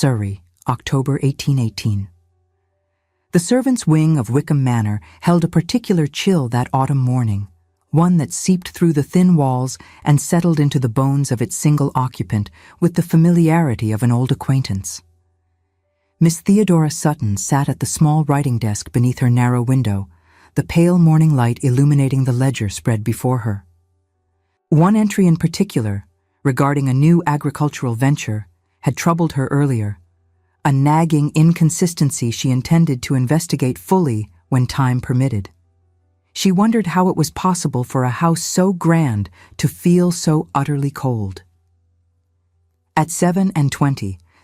Surrey, October 1818. The servants' wing of Wickham Manor held a particular chill that autumn morning, one that seeped through the thin walls and settled into the bones of its single occupant with the familiarity of an old acquaintance. Miss Theodora Sutton sat at the small writing desk beneath her narrow window, the pale morning light illuminating the ledger spread before her. One entry in particular, regarding a new agricultural venture, had troubled her earlier, a nagging inconsistency she intended to investigate fully when time permitted. She wondered how it was possible for a house so grand to feel so utterly cold. At 27,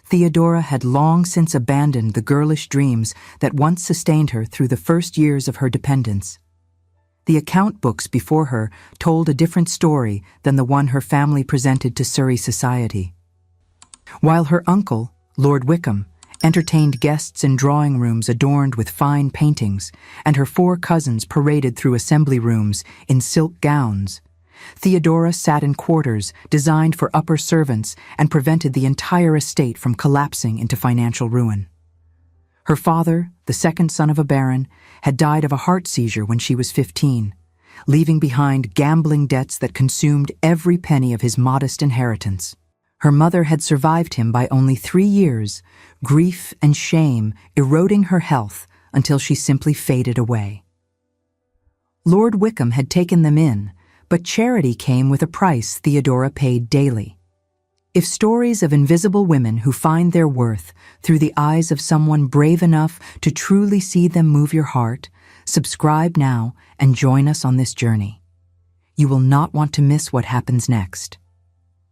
Theodora had long since abandoned the girlish dreams that once sustained her through the first years of her dependence. The account books before her told a different story than the one her family presented to Surrey society. While her uncle, Lord Wickham, entertained guests in drawing rooms adorned with fine paintings, and her 4 cousins paraded through assembly rooms in silk gowns, Theodora sat in quarters designed for upper servants and prevented the entire estate from collapsing into financial ruin. Her father, the second son of a baron, had died of a heart seizure when she was 15, leaving behind gambling debts that consumed every penny of his modest inheritance. Her mother had survived him by only 3 years, grief and shame eroding her health until she simply faded away. Lord Wickham had taken them in, but charity came with a price Theodora paid daily. If stories of invisible women who find their worth through the eyes of someone brave enough to truly see them move your heart, subscribe now and join us on this journey. You will not want to miss what happens next.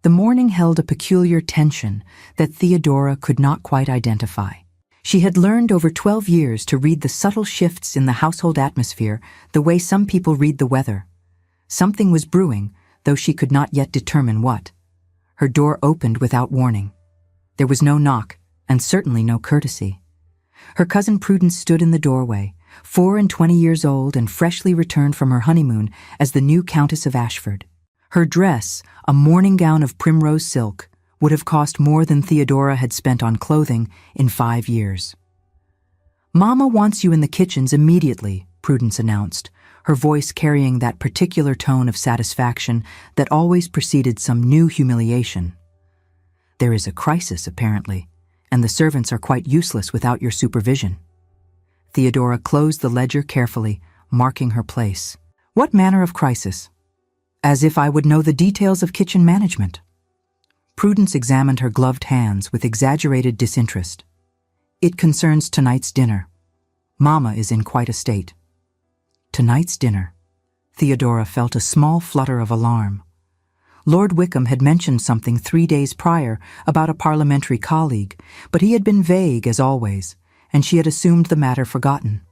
The morning held a peculiar tension that Theodora could not quite identify. She had learned over 12 years to read the subtle shifts in the household atmosphere the way some people read the weather. Something was brewing, though she could not yet determine what. Her door opened without warning. There was no knock, and certainly no courtesy. Her cousin Prudence stood in the doorway, 24 years old and freshly returned from her honeymoon as the new Countess of Ashford. Her dress, a morning gown of primrose silk, would have cost more than Theodora had spent on clothing in 5 years. "Mama wants you in the kitchens immediately," Prudence announced, her voice carrying that particular tone of satisfaction that always preceded some new humiliation. "There is a crisis, apparently, and the servants are quite useless without your supervision." Theodora closed the ledger carefully, marking her place. "What manner of crisis?" "As if I would know the details of kitchen management." Prudence examined her gloved hands with exaggerated disinterest. "It concerns tonight's dinner. Mama is in quite a state." Tonight's dinner. Theodora felt a small flutter of alarm. Lord Wickham had mentioned something 3 days prior about a parliamentary colleague, but he had been vague as always, and she had assumed the matter forgotten.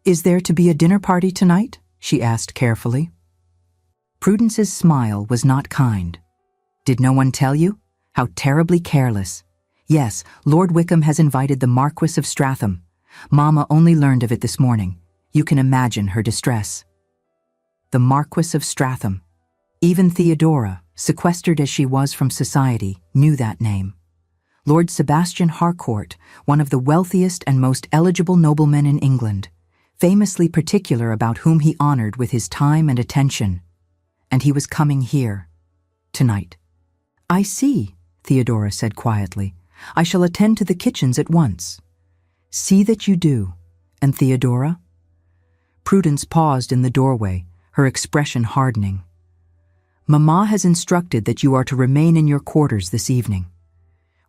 "Is there to be a dinner party tonight?" she asked carefully. Prudence's smile was not kind. "Did no one tell you? How terribly careless. Yes, Lord Wickham has invited the Marquess of Stratham. Mama only learned of it this morning. You can imagine her distress." The Marquess of Stratham. Even Theodora, sequestered as she was from society, knew that name. Lord Sebastian Harcourt, one of the wealthiest and most eligible noblemen in England, famously particular about whom he honored with his time and attention. And he was coming here, tonight. "I see," Theodora said quietly. "I shall attend to the kitchens at once." "See that you do. And Theodora?" Prudence paused in the doorway, her expression hardening. "Mamma has instructed that you are to remain in your quarters this evening.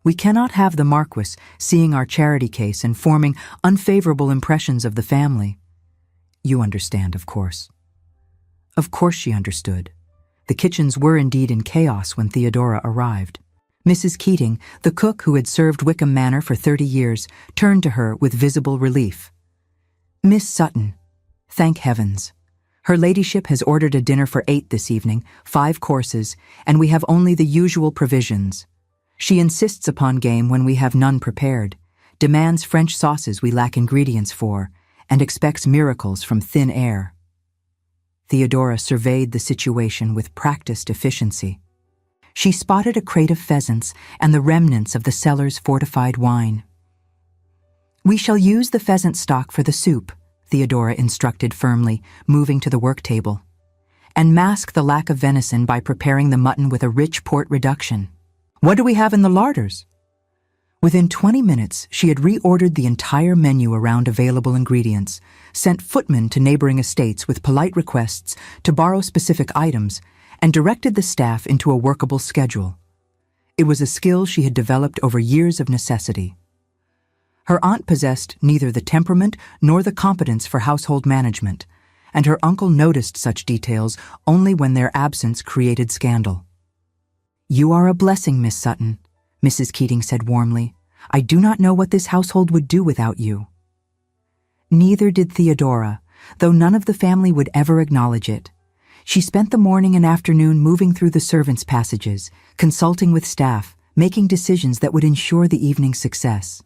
We cannot have the Marquess seeing our charity case and forming unfavorable impressions of the family. You understand, of course." Of course she understood. The kitchens were indeed in chaos when Theodora arrived. Mrs. Keating, the cook who had served Wickham Manor for 30 years, turned to her with visible relief. "Miss Sutton, thank heavens. Her ladyship has ordered a dinner for 8 this evening, 5 courses, and we have only the usual provisions. She insists upon game when we have none prepared, demands French sauces we lack ingredients for, and expects miracles from thin air." Theodora surveyed the situation with practiced efficiency. she spotted a crate of pheasants and the remnants of the cellar's fortified wine. "We shall use the pheasant stock for the soup," Theodora instructed firmly, moving to the work table, "and mask the lack of venison by preparing the mutton with a rich port reduction. What do we have in the larders?" Within 20 minutes, she had reordered the entire menu around available ingredients, sent footmen to neighboring estates with polite requests to borrow specific items, and directed the staff into a workable schedule. It was a skill she had developed over years of necessity. Her aunt possessed neither the temperament nor the competence for household management, and her uncle noticed such details only when their absence created scandal. "You are a blessing, Miss Sutton," Mrs. Keating said warmly. "I do not know what this household would do without you." Neither did Theodora, though none of the family would ever acknowledge it. She spent the morning and afternoon moving through the servants' passages, consulting with staff, making decisions that would ensure the evening's success.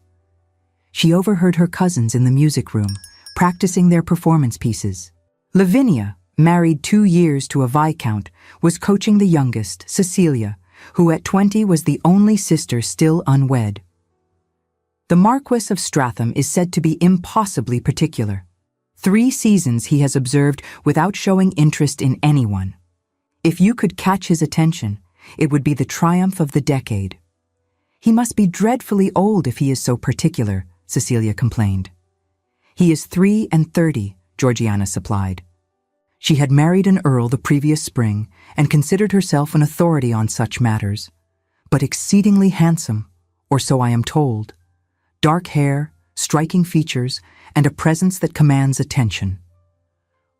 She overheard her cousins in the music room, practicing their performance pieces. Lavinia, married 2 years to a viscount, was coaching the youngest, Cecilia, who at 20 was the only sister still unwed. The Marquess of Stratham is said to be impossibly particular. 3 seasons he has observed without showing interest in anyone. If you could catch his attention, it would be the triumph of the decade. "He must be dreadfully old if he is so particular," Cecilia complained. "He is 33, Georgiana supplied. She had married an earl the previous spring and considered herself an authority on such matters, but exceedingly handsome, or so I am told. Dark hair, striking features, and a presence that commands attention.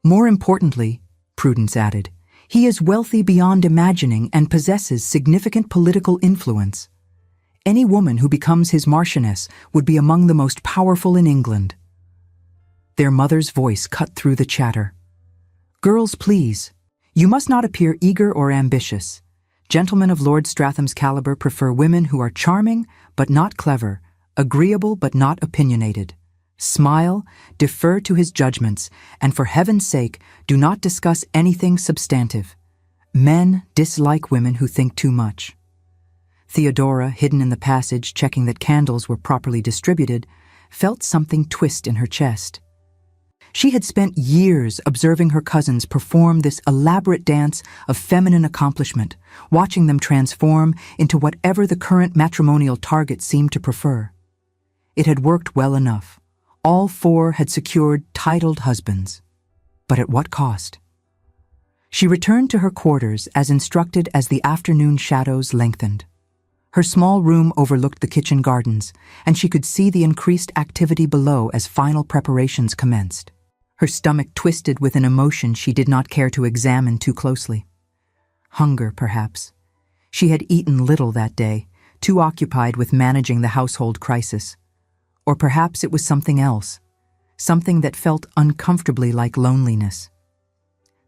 More importantly," Prudence added, "he is wealthy beyond imagining and possesses significant political influence. Any woman who becomes his marchioness would be among the most powerful in England." Their mother's voice cut through the chatter. "Girls, please. You must not appear eager or ambitious. Gentlemen of Lord Stratham's caliber prefer women who are charming but not clever, agreeable but not opinionated. Smile, defer to his judgments, and for heaven's sake, do not discuss anything substantive. Men dislike women who think too much." Theodora, hidden in the passage checking that candles were properly distributed, felt something twist in her chest. She had spent years observing her cousins perform this elaborate dance of feminine accomplishment, watching them transform into whatever the current matrimonial target seemed to prefer. It had worked well enough. All 4 had secured titled husbands. But at what cost? She returned to her quarters as instructed as the afternoon shadows lengthened. Her small room overlooked the kitchen gardens, and she could see the increased activity below as final preparations commenced. Her stomach twisted with an emotion she did not care to examine too closely. Hunger, perhaps. She had eaten little that day, too occupied with managing the household crisis. Or perhaps it was something else, something that felt uncomfortably like loneliness.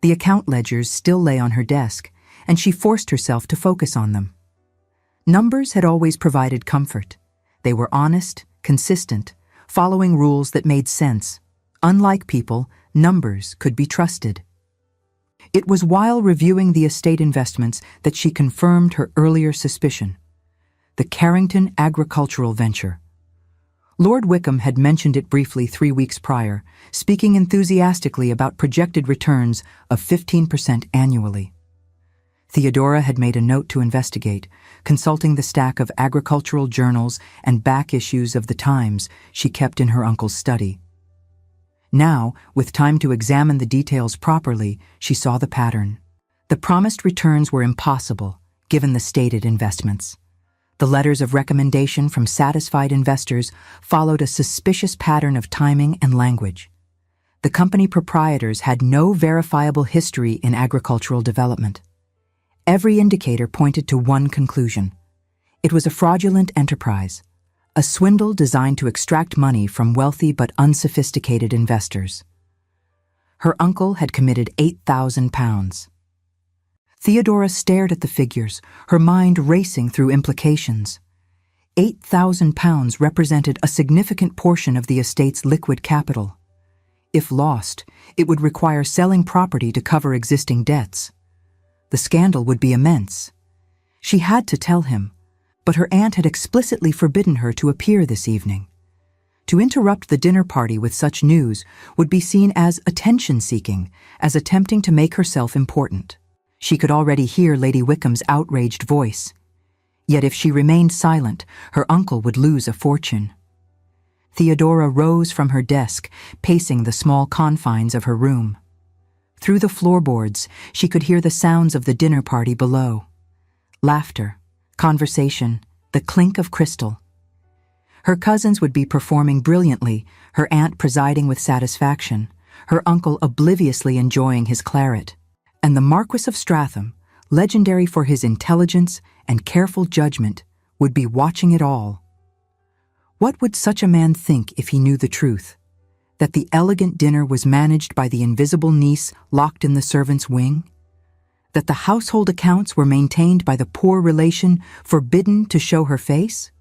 The account ledgers still lay on her desk, and she forced herself to focus on them. Numbers had always provided comfort. They were honest, consistent, following rules that made sense. Unlike people, numbers could be trusted. It was while reviewing the estate investments that she confirmed her earlier suspicion. The Carrington agricultural venture. Lord Wickham had mentioned it briefly 3 weeks prior, speaking enthusiastically about projected returns of 15% annually. Theodora had made a note to investigate, consulting the stack of agricultural journals and back issues of the Times she kept in her uncle's study. Now, with time to examine the details properly, she saw the pattern. The promised returns were impossible, given the stated investments. The letters of recommendation from satisfied investors followed a suspicious pattern of timing and language. The company proprietors had no verifiable history in agricultural development. Every indicator pointed to one conclusion. It was a fraudulent enterprise, a swindle designed to extract money from wealthy but unsophisticated investors. Her uncle had committed £8,000. Theodora stared at the figures, her mind racing through implications. £8,000 represented a significant portion of the estate's liquid capital. If lost, it would require selling property to cover existing debts. The scandal would be immense. She had to tell him, but her aunt had explicitly forbidden her to appear this evening. To interrupt the dinner party with such news would be seen as attention-seeking, as attempting to make herself important. She could already hear Lady Wickham's outraged voice. Yet if she remained silent, her uncle would lose a fortune. Theodora rose from her desk, pacing the small confines of her room. Through the floorboards, she could hear the sounds of the dinner party below. Laughter, conversation, the clink of crystal. Her cousins would be performing brilliantly, her aunt presiding with satisfaction, her uncle obliviously enjoying his claret, and the Marquess of Stratham, legendary for his intelligence and careful judgment, would be watching it all. What would such a man think if he knew the truth? That the elegant dinner was managed by the invisible niece locked in the servants' wing? That the household accounts were maintained by the poor relation forbidden to show her face?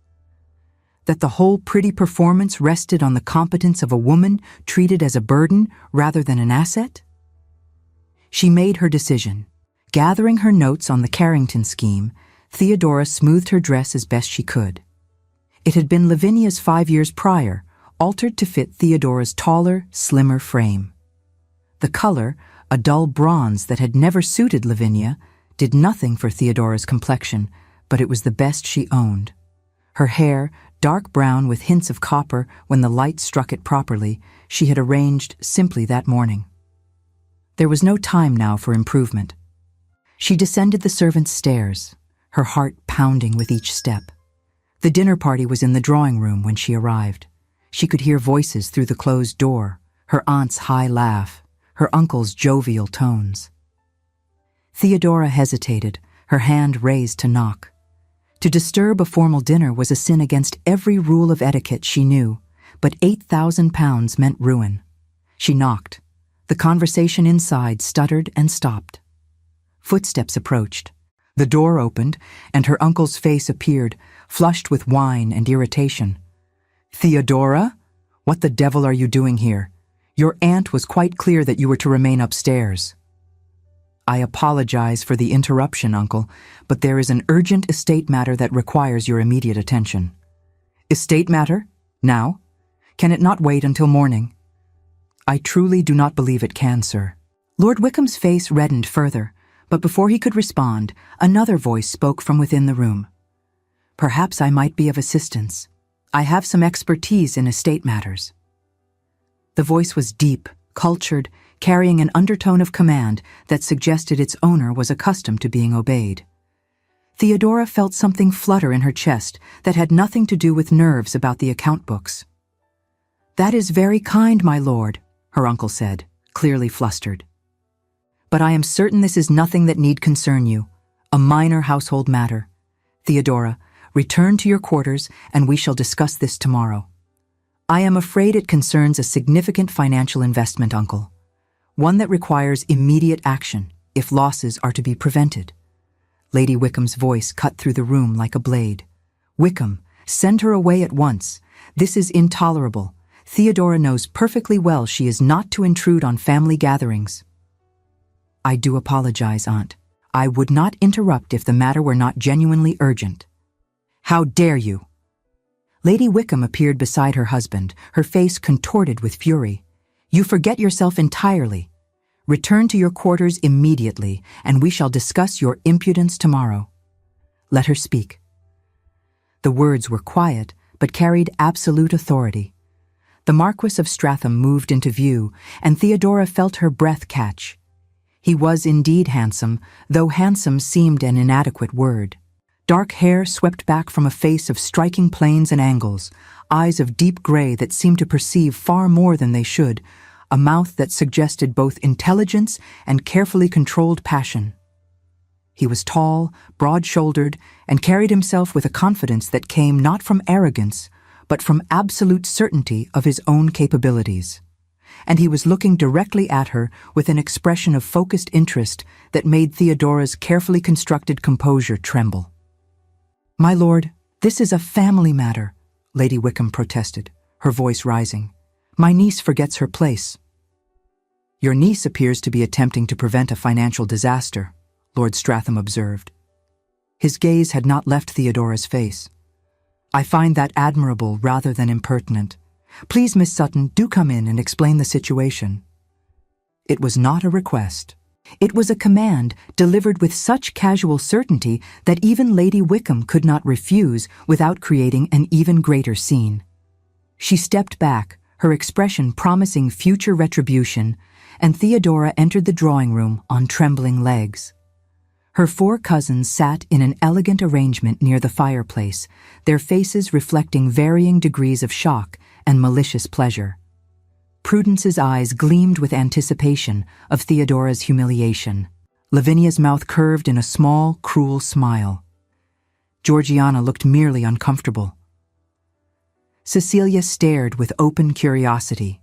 That the whole pretty performance rested on the competence of a woman treated as a burden rather than an asset? She made her decision. Gathering her notes on the Carrington scheme, Theodora smoothed her dress as best she could. It had been Lavinia's 5 years prior, altered to fit Theodora's taller, slimmer frame. The color, a dull bronze that had never suited Lavinia, did nothing for Theodora's complexion, but it was the best she owned. Her hair, dark brown with hints of copper when the light struck it properly, she had arranged simply that morning. There was no time now for improvement. She descended the servants' stairs, her heart pounding with each step. The dinner party was in the drawing room when she arrived. She could hear voices through the closed door, her aunt's high laugh, her uncle's jovial tones. Theodora hesitated, her hand raised to knock. To disturb a formal dinner was a sin against every rule of etiquette she knew, but £8,000 meant ruin. She knocked. The conversation inside stuttered and stopped. Footsteps approached. The door opened, and her uncle's face appeared, flushed with wine and irritation. "Theodora? What the devil are you doing here? Your aunt was quite clear that you were to remain upstairs." "I apologize for the interruption, Uncle, but there is an urgent estate matter that requires your immediate attention." "Estate matter? Now? Can it not wait until morning?" "I truly do not believe it can, sir." Lord Wickham's face reddened further, but before he could respond, another voice spoke from within the room. "Perhaps I might be of assistance. I have some expertise in estate matters." The voice was deep, cultured, carrying an undertone of command that suggested its owner was accustomed to being obeyed. Theodora felt something flutter in her chest that had nothing to do with nerves about the account books. "That is very kind, my lord," her uncle said, clearly flustered. "But I am certain this is nothing that need concern you, a minor household matter. Theodora, return to your quarters and we shall discuss this tomorrow. I am afraid it concerns a significant financial investment, Uncle. One that requires immediate action if losses are to be prevented." Lady Wickham's voice cut through the room like a blade. "Wickham, send her away at once. This is intolerable. Theodora knows perfectly well she is not to intrude on family gatherings." "I do apologize, Aunt. I would not interrupt if the matter were not genuinely urgent." "How dare you?" Lady Wickham appeared beside her husband, her face contorted with fury. "You forget yourself entirely. Return to your quarters immediately, and we shall discuss your impudence tomorrow." "Let her speak." The words were quiet, but carried absolute authority. The Marquess of Stratham moved into view, and Theodora felt her breath catch. He was indeed handsome, though handsome seemed an inadequate word. Dark hair swept back from a face of striking planes and angles, eyes of deep gray that seemed to perceive far more than they should, a mouth that suggested both intelligence and carefully controlled passion. He was tall, broad-shouldered, and carried himself with a confidence that came not from arrogance, but from absolute certainty of his own capabilities. And he was looking directly at her with an expression of focused interest that made Theodora's carefully constructed composure tremble. "My lord, this is a family matter," Lady Wickham protested, her voice rising. "My niece forgets her place." "Your niece appears to be attempting to prevent a financial disaster," Lord Stratham observed. His gaze had not left Theodora's face. "I find that admirable rather than impertinent. Please, Miss Sutton, do come in and explain the situation." It was not a request. It was a command delivered with such casual certainty that even Lady Wickham could not refuse without creating an even greater scene. She stepped back, her expression promising future retribution, and Theodora entered the drawing room on trembling legs. Her 4 cousins sat in an elegant arrangement near the fireplace, their faces reflecting varying degrees of shock and malicious pleasure. Prudence's eyes gleamed with anticipation of Theodora's humiliation. Lavinia's mouth curved in a small, cruel smile. Georgiana looked merely uncomfortable. Cecilia stared with open curiosity.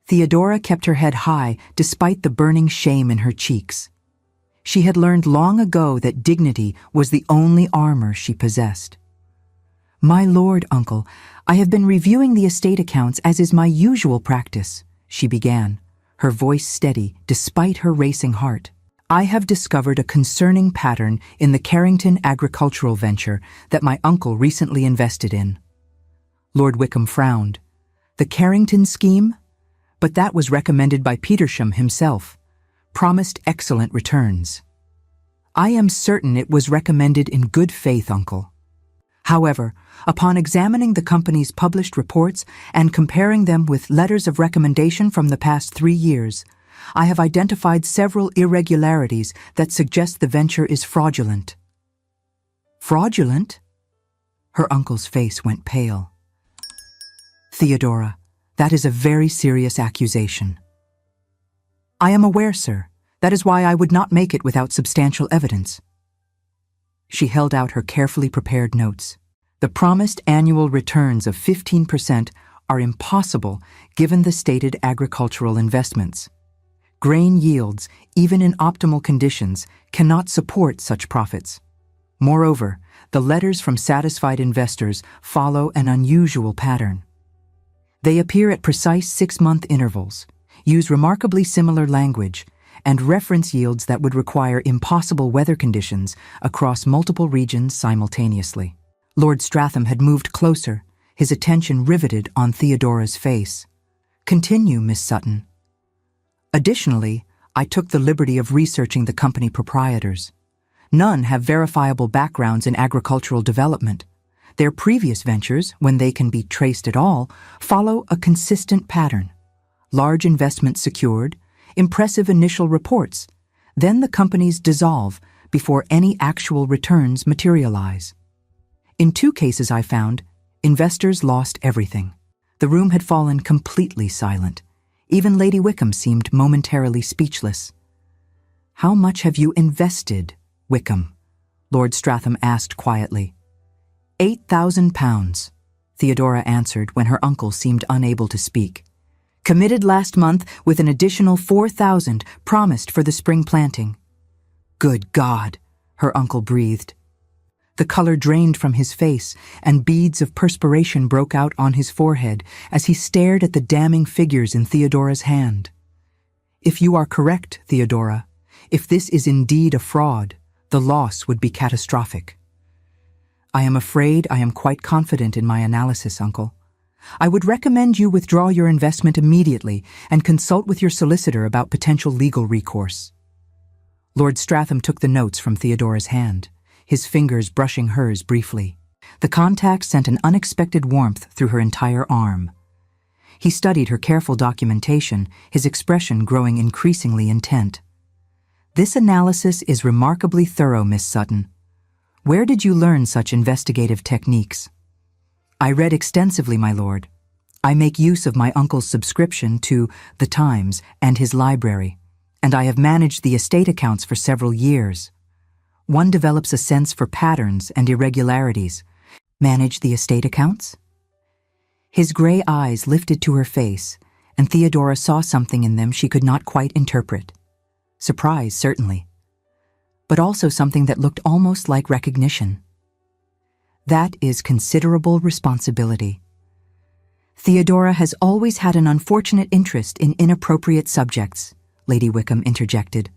Theodora kept her head high despite the burning shame in her cheeks. She had learned long ago that dignity was the only armor she possessed. "My lord, uncle, I have been reviewing the estate accounts as is my usual practice," she began, her voice steady despite her racing heart. "I have discovered a concerning pattern in the Carrington agricultural venture that my uncle recently invested in." Lord Wickham frowned. "The Carrington scheme? But that was recommended by Petersham himself. Promised excellent returns." "I am certain it was recommended in good faith, uncle. However, upon examining the company's published reports and comparing them with letters of recommendation from the past 3 years, I have identified several irregularities that suggest the venture is fraudulent." "Fraudulent?" Her uncle's face went pale. "Theodora, that is a very serious accusation." "I am aware, sir. That is why I would not make it without substantial evidence." She held out her carefully prepared notes. "The promised annual returns of 15% are impossible given the stated agricultural investments. Grain yields, even in optimal conditions, cannot support such profits. Moreover, the letters from satisfied investors follow an unusual pattern. They appear at precise 6-month intervals, use remarkably similar language, and reference yields that would require impossible weather conditions across multiple regions simultaneously." Lord Stratham had moved closer, his attention riveted on Theodora's face. "Continue, Miss Sutton." "Additionally, I took the liberty of researching the company proprietors. None have verifiable backgrounds in agricultural development. Their previous ventures, when they can be traced at all, follow a consistent pattern. Large investments secured, impressive initial reports, then the companies dissolve before any actual returns materialize. In 2 cases I found, investors lost everything. The room had fallen completely silent. Even Lady Wickham seemed momentarily speechless. "How much have you invested, Wickham?" Lord Stratham asked quietly. £8,000, Theodora answered when her uncle seemed unable to speak. "Committed last month with an additional 4,000 promised for the spring planting." "Good God," her uncle breathed. The color drained from his face, and beads of perspiration broke out on his forehead as he stared at the damning figures in Theodora's hand. "If you are correct, Theodora, if this is indeed a fraud, the loss would be catastrophic." "I am afraid I am quite confident in my analysis, uncle. I would recommend you withdraw your investment immediately and consult with your solicitor about potential legal recourse." Lord Stratham took the notes from Theodora's hand, his fingers brushing hers briefly. The contact sent an unexpected warmth through her entire arm. He studied her careful documentation, his expression growing increasingly intent. "This analysis is remarkably thorough, Miss Sutton. Where did you learn such investigative techniques?" "I read extensively, my lord. I make use of my uncle's subscription to The Times and his library, and I have managed the estate accounts for several years. One develops a sense for patterns and irregularities." "Manage the estate accounts?" His gray eyes lifted to her face, and Theodora saw something in them she could not quite interpret. Surprise, certainly, but also something that looked almost like recognition. "That is considerable responsibility. Theodora has always had an unfortunate interest in inappropriate subjects," Lady Wickham interjected,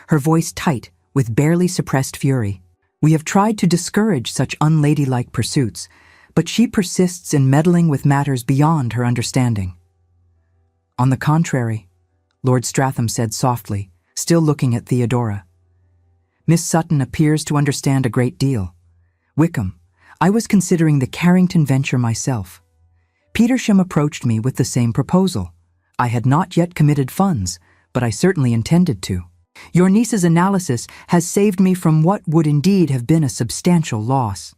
her voice tight with barely suppressed fury. We have tried to discourage such unladylike pursuits, but she persists in meddling with matters beyond her understanding. On the contrary, Lord Stratham said softly, still looking at Theodora. Miss Sutton appears to understand a great deal. Wickham, I was considering the Carrington venture myself. Petersham approached me with the same proposal. I had not yet committed funds, but I certainly intended to. Your niece's analysis has saved me from what would indeed have been a substantial loss.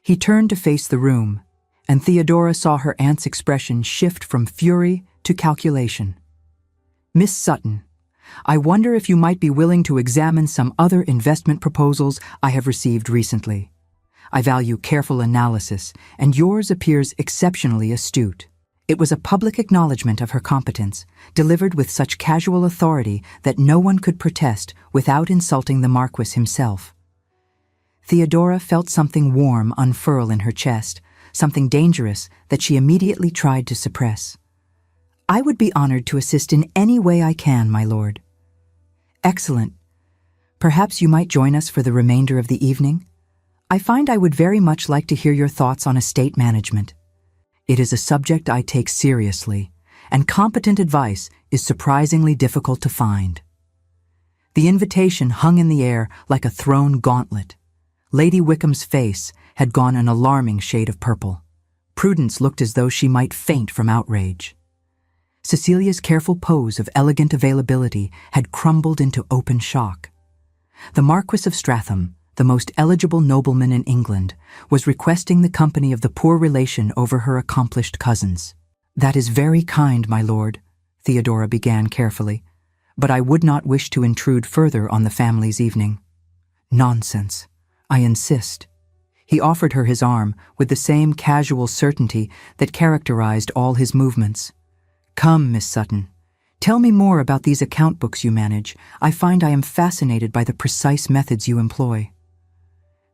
He turned to face the room, and Theodora saw her aunt's expression shift from fury to calculation. Miss Sutton, I wonder if you might be willing to examine some other investment proposals I have received recently. I value careful analysis, and yours appears exceptionally astute. It was a public acknowledgement of her competence, delivered with such casual authority that no one could protest without insulting the Marquess himself. Theodora felt something warm unfurl in her chest, something dangerous that she immediately tried to suppress. I would be honored to assist in any way I can, my lord. Excellent. Perhaps you might join us for the remainder of the evening? I find I would very much like to hear your thoughts on estate management. It is a subject I take seriously, and competent advice is surprisingly difficult to find. The invitation hung in the air like a thrown gauntlet. Lady Wickham's face had gone an alarming shade of purple. Prudence looked as though she might faint from outrage. Cecilia's careful pose of elegant availability had crumbled into open shock. The Marquess of Stratham, the most eligible nobleman in England, was requesting the company of the poor relation over her accomplished cousins. That is very kind, my lord, Theodora began carefully, but I would not wish to intrude further on the family's evening. Nonsense. I insist. He offered her his arm with the same casual certainty that characterized all his movements. Come, Miss Sutton. Tell me more about these account books you manage. I find I am fascinated by the precise methods you employ.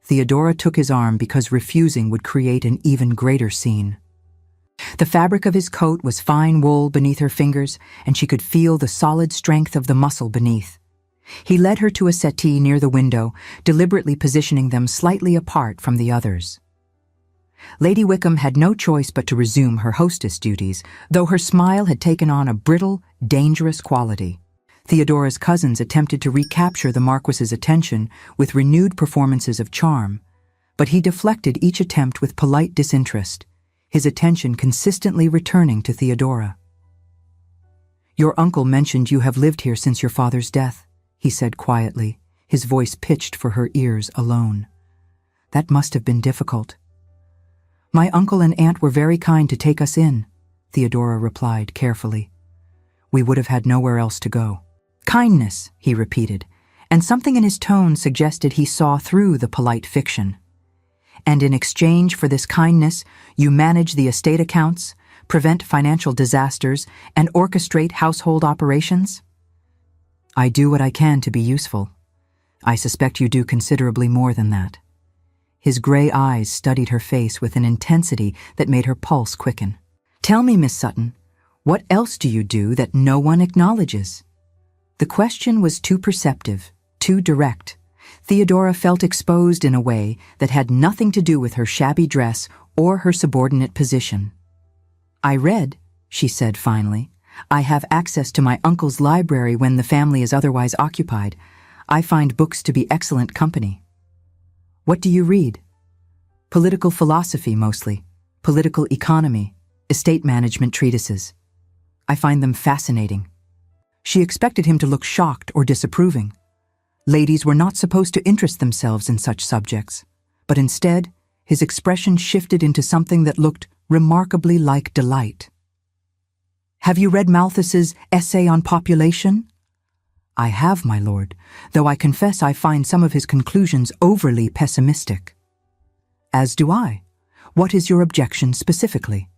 Theodora took his arm because refusing would create an even greater scene. The fabric of his coat was fine wool beneath her fingers, and she could feel the solid strength of the muscle beneath. He led her to a settee near the window, deliberately positioning them slightly apart from the others. Lady Wickham had no choice but to resume her hostess duties, though her smile had taken on a brittle, dangerous quality. Theodora's cousins attempted to recapture the Marquess's attention with renewed performances of charm, but he deflected each attempt with polite disinterest, his attention consistently returning to Theodora. Your uncle mentioned you have lived here since your father's death, he said quietly, his voice pitched for her ears alone. That must have been difficult. My uncle and aunt were very kind to take us in, Theodora replied carefully. We would have had nowhere else to go. Kindness, he repeated, and something in his tone suggested he saw through the polite fiction. And in exchange for this kindness, you manage the estate accounts, prevent financial disasters, and orchestrate household operations? I do what I can to be useful. I suspect you do considerably more than that. His gray eyes studied her face with an intensity that made her pulse quicken. Tell me, Miss Sutton, what else do you do that no one acknowledges? The question was too perceptive, too direct. Theodora felt exposed in a way that had nothing to do with her shabby dress or her subordinate position. I read, she said finally. I have access to my uncle's library when the family is otherwise occupied. I find books to be excellent company. What do you read? Political philosophy mostly, political economy, estate management treatises. I find them fascinating. She expected him to look shocked or disapproving. Ladies were not supposed to interest themselves in such subjects, but instead, his expression shifted into something that looked remarkably like delight. Have you read Malthus's Essay on Population? I have, my lord, though I confess I find some of his conclusions overly pessimistic. As do I. What is your objection specifically?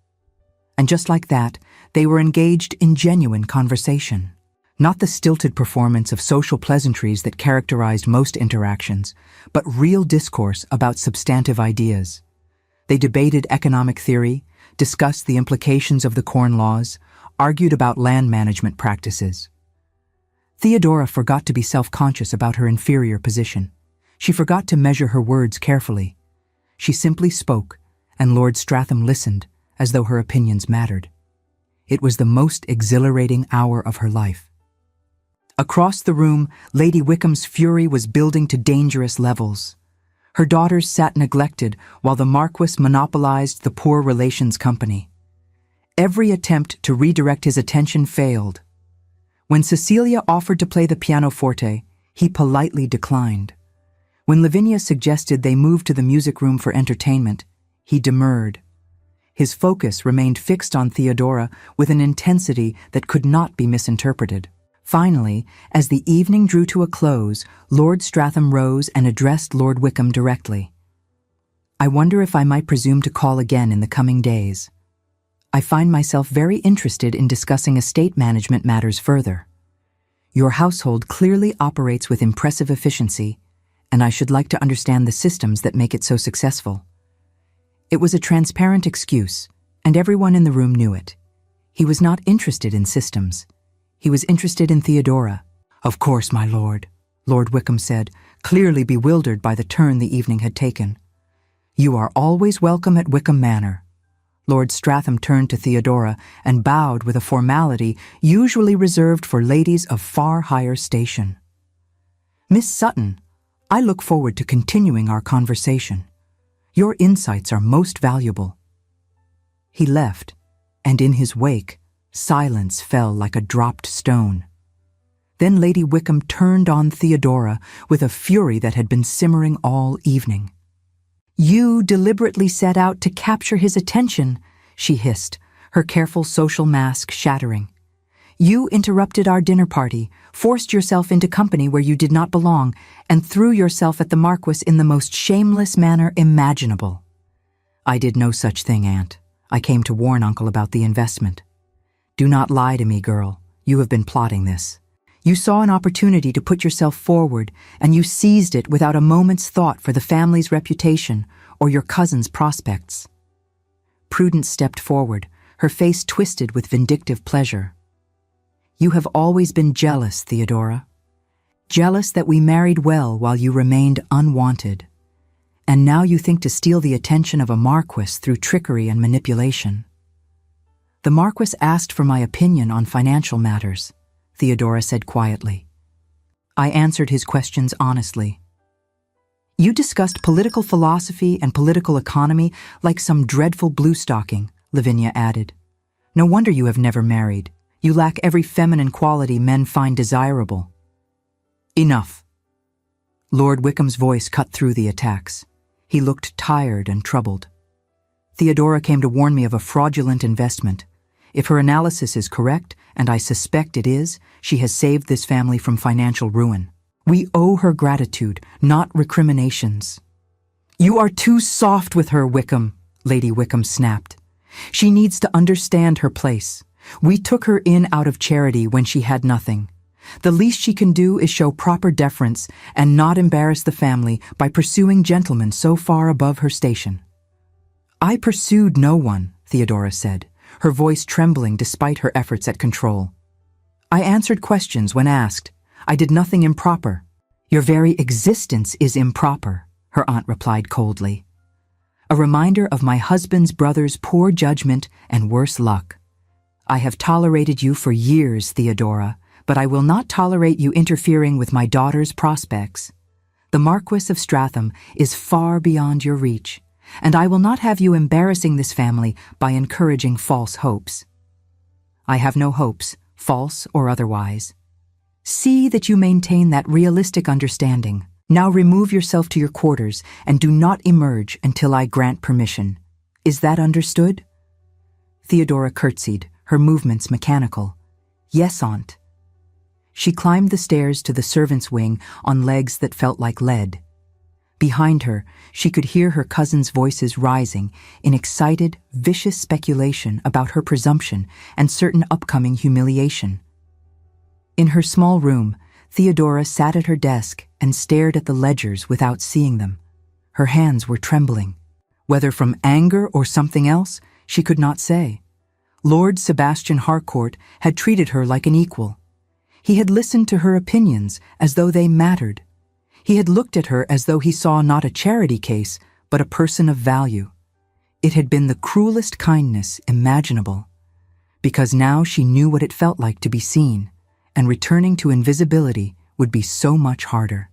And just like that, they were engaged in genuine conversation. Not the stilted performance of social pleasantries that characterized most interactions, but real discourse about substantive ideas. They debated economic theory, discussed the implications of the Corn Laws, argued about land management practices. Theodora forgot to be self-conscious about her inferior position. She forgot to measure her words carefully. She simply spoke, and Lord Stratham listened, as though her opinions mattered. It was the most exhilarating hour of her life. Across the room, Lady Wickham's fury was building to dangerous levels. Her daughters sat neglected while the Marquess monopolized the poor relations' company. Every attempt to redirect his attention failed. When Cecilia offered to play the pianoforte, he politely declined. When Lavinia suggested they move to the music room for entertainment, he demurred. His focus remained fixed on Theodora with an intensity that could not be misinterpreted. Finally, as the evening drew to a close, Lord Stratham rose and addressed Lord Wickham directly. "I wonder if I might presume to call again in the coming days. I find myself very interested in discussing estate management matters further. Your household clearly operates with impressive efficiency, and I should like to understand the systems that make it so successful." It was a transparent excuse, and everyone in the room knew it. He was not interested in systems. He was interested in Theodora. "Of course, my lord," Lord Wickham said, clearly bewildered by the turn the evening had taken. "You are always welcome at Wickham Manor." Lord Stratham turned to Theodora and bowed with a formality usually reserved for ladies of far higher station. "Miss Sutton, I look forward to continuing our conversation. Your insights are most valuable." He left, and in his wake, silence fell like a dropped stone. Then Lady Wickham turned on Theodora with a fury that had been simmering all evening. "You deliberately set out to capture his attention," she hissed, her careful social mask shattering. "You interrupted our dinner party, forced yourself into company where you did not belong, and threw yourself at the Marquess in the most shameless manner imaginable." "I did no such thing, Aunt. I came to warn Uncle about the investment." "Do not lie to me, girl. You have been plotting this. You saw an opportunity to put yourself forward, and you seized it without a moment's thought for the family's reputation or your cousin's prospects." Prudence stepped forward, her face twisted with vindictive pleasure. "You have always been jealous, Theodora. Jealous that we married well while you remained unwanted. And now you think to steal the attention of a Marquess through trickery and manipulation." "The Marquess asked for my opinion on financial matters," Theodora said quietly. "I answered his questions honestly." "You discussed political philosophy and political economy like some dreadful bluestocking," Lavinia added. "No wonder you have never married. You lack every feminine quality men find desirable." "Enough." Lord Wickham's voice cut through the attacks. He looked tired and troubled. "Theodora came to warn me of a fraudulent investment. If her analysis is correct, and I suspect it is, she has saved this family from financial ruin. We owe her gratitude, not recriminations." "You are too soft with her, Wickham," Lady Wickham snapped. "She needs to understand her place. We took her in out of charity when she had nothing. The least she can do is show proper deference and not embarrass the family by pursuing gentlemen so far above her station." "I pursued no one," Theodora said, her voice trembling despite her efforts at control. "I answered questions when asked. I did nothing improper." "Your very existence is improper," her aunt replied coldly. "A reminder of my husband's brother's poor judgment and worse luck. I have tolerated you for years, Theodora, but I will not tolerate you interfering with my daughter's prospects. The Marquess of Stratham is far beyond your reach, and I will not have you embarrassing this family by encouraging false hopes." "I have no hopes, false or otherwise. See that you maintain that realistic understanding. Now remove yourself to your quarters and do not emerge until I grant permission. Is that understood?" Theodora curtsied, her movements mechanical. "Yes, Aunt." She climbed the stairs to the servants' wing on legs that felt like lead. Behind her, she could hear her cousins' voices rising in excited, vicious speculation about her presumption and certain upcoming humiliation. In her small room, Theodora sat at her desk and stared at the ledgers without seeing them. Her hands were trembling. Whether from anger or something else, she could not say. Lord Sebastian Harcourt had treated her like an equal. He had listened to her opinions as though they mattered. He had looked at her as though he saw not a charity case, but a person of value. It had been the cruelest kindness imaginable, because now she knew what it felt like to be seen, and returning to invisibility would be so much harder.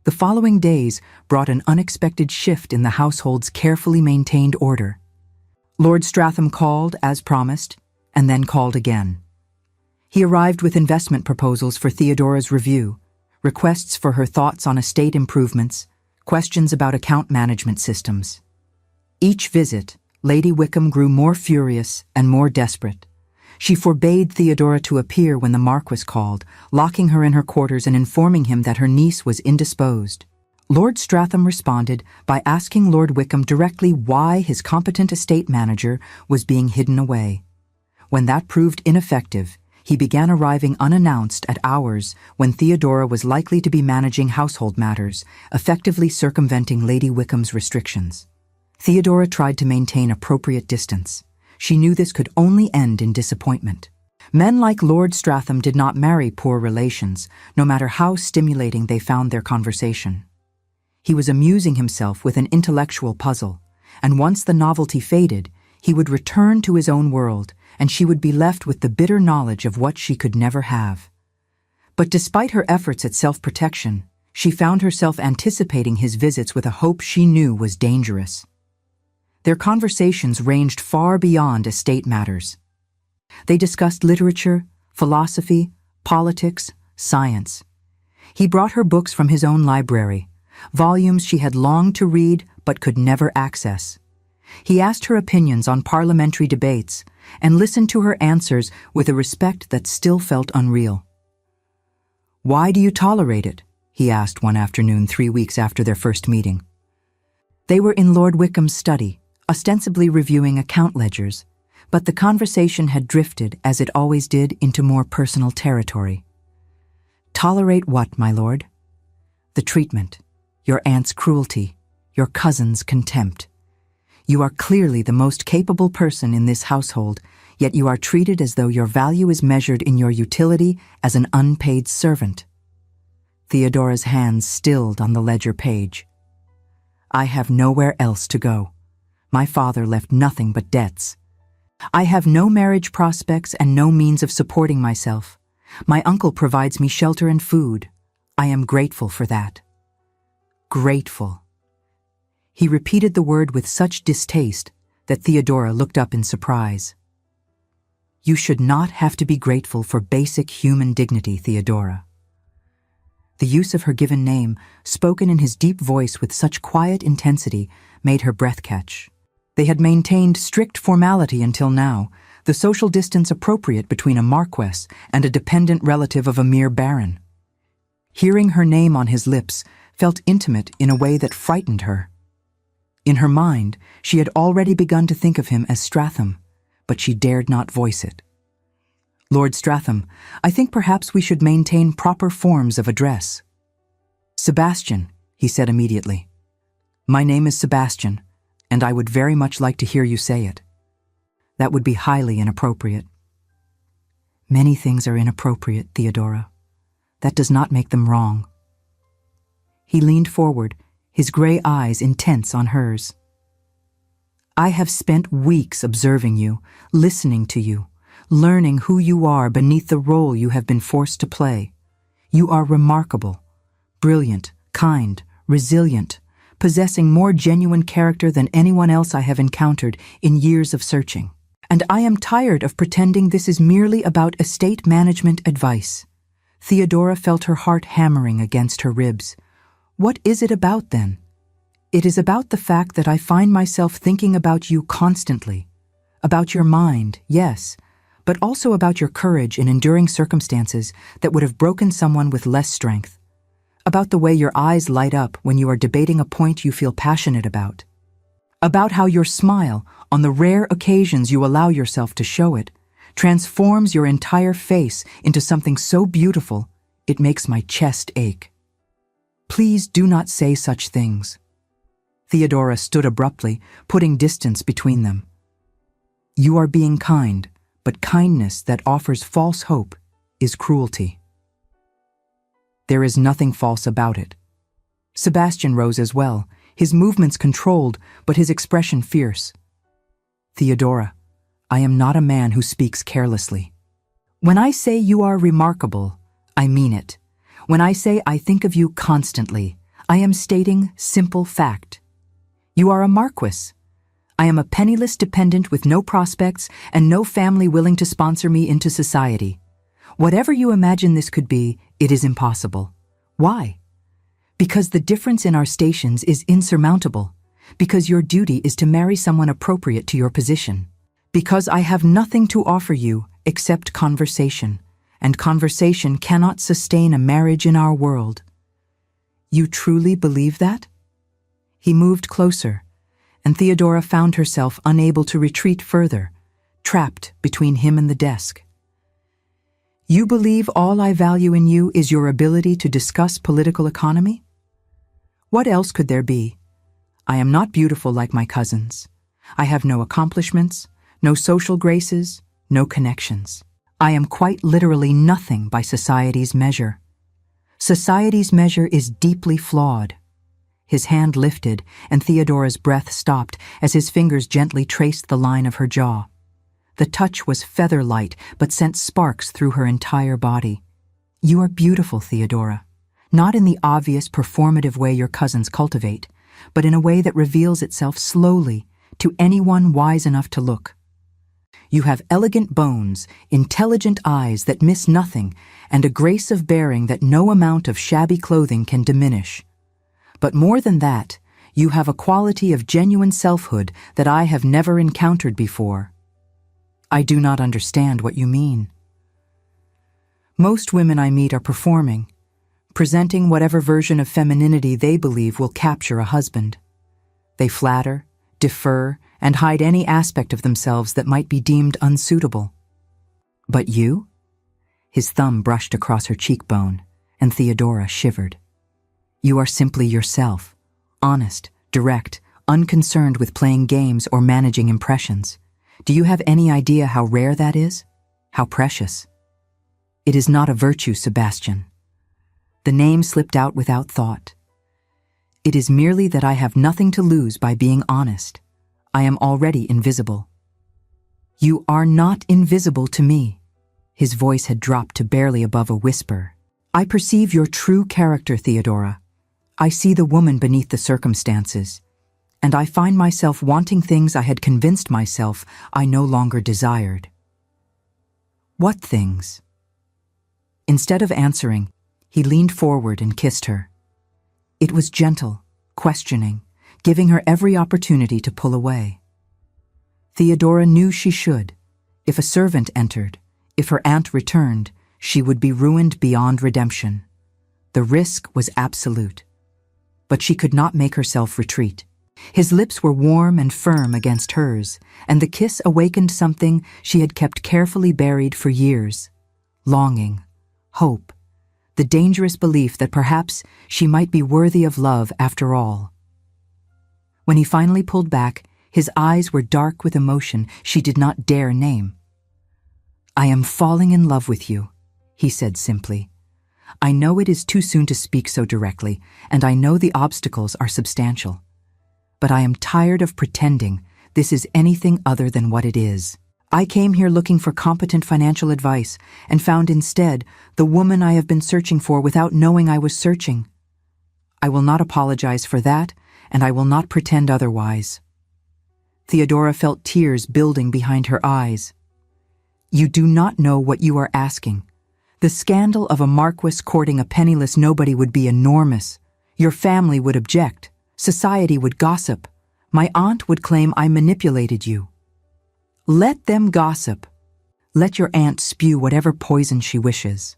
The following days brought an unexpected shift in the household's carefully maintained order. Lord Stratham called, as promised, and then called again. He arrived with investment proposals for Theodora's review, requests for her thoughts on estate improvements, questions about account management systems. Each visit, Lady Wickham grew more furious and more desperate. She forbade Theodora to appear when the Marquess called, locking her in her quarters and informing him that her niece was indisposed. Lord Stratham responded by asking Lord Wickham directly why his competent estate manager was being hidden away. When that proved ineffective, he began arriving unannounced at hours when Theodora was likely to be managing household matters, effectively circumventing Lady Wickham's restrictions. Theodora tried to maintain appropriate distance. She knew this could only end in disappointment. Men like Lord Stratham did not marry poor relations, no matter how stimulating they found their conversation. He was amusing himself with an intellectual puzzle, and once the novelty faded, he would return to his own world, and she would be left with the bitter knowledge of what she could never have. But despite her efforts at self-protection, she found herself anticipating his visits with a hope she knew was dangerous. Their conversations ranged far beyond estate matters. They discussed literature, philosophy, politics, science. He brought her books from his own library, volumes she had longed to read but could never access. He asked her opinions on parliamentary debates and listened to her answers with a respect that still felt unreal. "Why do you tolerate it?" he asked one afternoon 3 weeks after their first meeting. They were in Lord Wickham's study, ostensibly reviewing account ledgers, but the conversation had drifted, as it always did, into more personal territory. "Tolerate what, my lord?" "The treatment, your aunt's cruelty, your cousin's contempt. You are clearly the most capable person in this household, yet you are treated as though your value is measured in your utility as an unpaid servant." Theodora's hands stilled on the ledger page. "I have nowhere else to go. My father left nothing but debts. I have no marriage prospects and no means of supporting myself. My uncle provides me shelter and food. I am grateful for that." Grateful. He repeated the word with such distaste that Theodora looked up in surprise. "You should not have to be grateful for basic human dignity, Theodora." The use of her given name, spoken in his deep voice with such quiet intensity, made her breath catch. They had maintained strict formality until now, the social distance appropriate between a Marquess and a dependent relative of a mere baron. Hearing her name on his lips felt intimate in a way that frightened her. In her mind, she had already begun to think of him as Stratham, but she dared not voice it. "Lord Stratham, I think perhaps we should maintain proper forms of address." "Sebastian," he said immediately. "My name is Sebastian, and I would very much like to hear you say it." "That would be highly inappropriate." "Many things are inappropriate, Theodora. That does not make them wrong." He leaned forward, his gray eyes intense on hers. "I have spent weeks observing you, listening to you, learning who you are beneath the role you have been forced to play. You are remarkable, brilliant, kind, resilient, possessing more genuine character than anyone else I have encountered in years of searching. And I am tired of pretending this is merely about estate management advice." Theodora felt her heart hammering against her ribs. "What is it about, then?" "It is about the fact that I find myself thinking about you constantly. About your mind, yes, but also about your courage in enduring circumstances that would have broken someone with less strength. About the way your eyes light up when you are debating a point you feel passionate about. About how your smile, on the rare occasions you allow yourself to show it, transforms your entire face into something so beautiful it makes my chest ache. Please do not say such things." Theodora stood abruptly, putting distance between them. "You are being kind, but kindness that offers false hope is cruelty." There is nothing false about it. Sebastian rose as well, his movements controlled, but his expression fierce. Theodora, I am not a man who speaks carelessly. When I say you are remarkable, I mean it. When I say I think of you constantly, I am stating simple fact. You are a Marquess. I am a penniless dependent with no prospects and no family willing to sponsor me into society. Whatever you imagine this could be, it is impossible. Why? Because the difference in our stations is insurmountable. Because your duty is to marry someone appropriate to your position. Because I have nothing to offer you except conversation, and conversation cannot sustain a marriage in our world. You truly believe that? He moved closer, and Theodora found herself unable to retreat further, trapped between him and the desk. You believe all I value in you is your ability to discuss political economy? What else could there be? I am not beautiful like my cousins. I have no accomplishments, no social graces, no connections. I am quite literally nothing by society's measure. Society's measure is deeply flawed. His hand lifted, and Theodora's breath stopped as his fingers gently traced the line of her jaw. The touch was feather-light, but sent sparks through her entire body. You are beautiful, Theodora. Not in the obvious performative way your cousins cultivate, but in a way that reveals itself slowly to anyone wise enough to look. You have elegant bones, intelligent eyes that miss nothing, and a grace of bearing that no amount of shabby clothing can diminish. But more than that, you have a quality of genuine selfhood that I have never encountered before. I do not understand what you mean. Most women I meet are performing, presenting whatever version of femininity they believe will capture a husband. They flatter, defer, and hide any aspect of themselves that might be deemed unsuitable. But you? His thumb brushed across her cheekbone, and Theodora shivered. You are simply yourself, honest, direct, unconcerned with playing games or managing impressions. Do you have any idea how rare that is? How precious? It is not a virtue, Sebastian. The name slipped out without thought. It is merely that I have nothing to lose by being honest. I am already invisible. You are not invisible to me. His voice had dropped to barely above a whisper. I perceive your true character, Theodora. I see the woman beneath the circumstances, and I find myself wanting things I had convinced myself I no longer desired. What things? Instead of answering, he leaned forward and kissed her. It was gentle, questioning, giving her every opportunity to pull away. Theodora knew she should. If a servant entered, if her aunt returned, she would be ruined beyond redemption. The risk was absolute. But she could not make herself retreat. His lips were warm and firm against hers, and the kiss awakened something she had kept carefully buried for years. Longing, hope, the dangerous belief that perhaps she might be worthy of love after all. When he finally pulled back, his eyes were dark with emotion she did not dare name. I am falling in love with you, he said simply. I know it is too soon to speak so directly, and I know the obstacles are substantial. But I am tired of pretending this is anything other than what it is. I came here looking for competent financial advice and found instead the woman I have been searching for without knowing I was searching. I will not apologize for that, and I will not pretend otherwise. Theodora felt tears building behind her eyes. You do not know what you are asking. The scandal of a Marquess courting a penniless nobody would be enormous. Your family would object. Society would gossip. My aunt would claim I manipulated you. Let them gossip. Let your aunt spew whatever poison she wishes.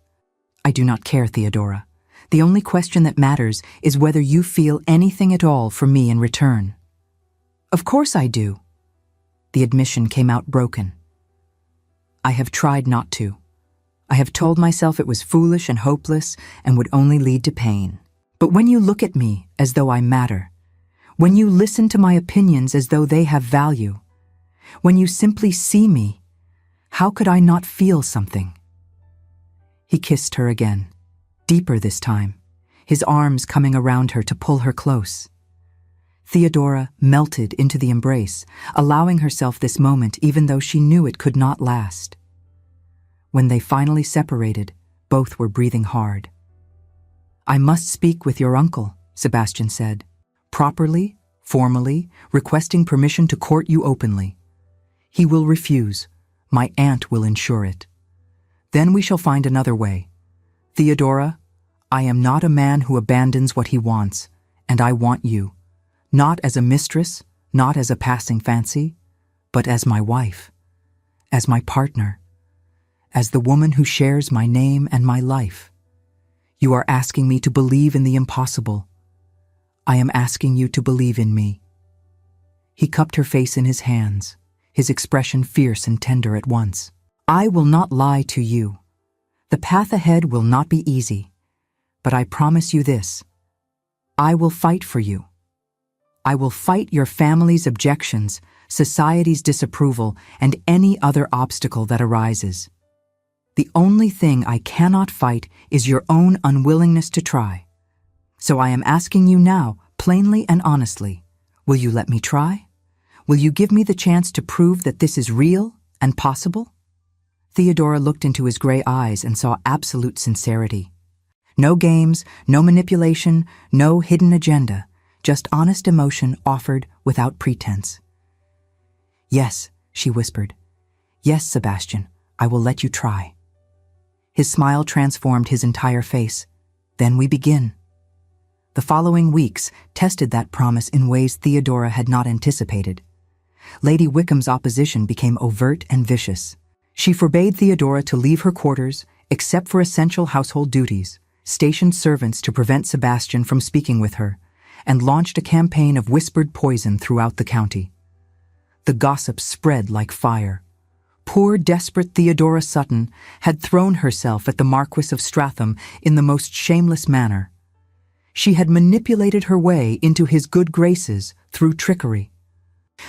I do not care, Theodora. The only question that matters is whether you feel anything at all for me in return. Of course I do. The admission came out broken. I have tried not to. I have told myself it was foolish and hopeless and would only lead to pain. But when you look at me as though I matter, when you listen to my opinions as though they have value, when you simply see me, how could I not feel something? He kissed her again. deeper this time, his arms coming around her to pull her close. Theodora melted into the embrace, allowing herself this moment even though she knew it could not last. When they finally separated, both were breathing hard. "I must speak with your uncle," Sebastian said, "properly, formally, requesting permission to court you openly. He will refuse. My aunt will ensure it. Then we shall find another way. Theodora, I am not a man who abandons what he wants, and I want you, not as a mistress, not as a passing fancy, but as my wife, as my partner, as the woman who shares my name and my life. You are asking me to believe in the impossible. I am asking you to believe in me." He cupped her face in his hands, his expression fierce and tender at once. "I will not lie to you. The path ahead will not be easy, but I promise you this. I will fight for you. I will fight your family's objections, society's disapproval, and any other obstacle that arises. The only thing I cannot fight is your own unwillingness to try. So I am asking you now, plainly and honestly, will you let me try? Will you give me the chance to prove that this is real and possible?" Theodora looked into his gray eyes and saw absolute sincerity. No games, no manipulation, no hidden agenda, just honest emotion offered without pretense. "Yes," she whispered. "Yes, Sebastian, I will let you try." His smile transformed his entire face. "Then we begin." The following weeks tested that promise in ways Theodora had not anticipated. Lady Wickham's opposition became overt and vicious. She forbade Theodora to leave her quarters except for essential household duties, stationed servants to prevent Sebastian from speaking with her, and launched a campaign of whispered poison throughout the county. The gossip spread like fire. Poor, desperate Theodora Sutton had thrown herself at the Marquess of Stratham in the most shameless manner. She had manipulated her way into his good graces through trickery.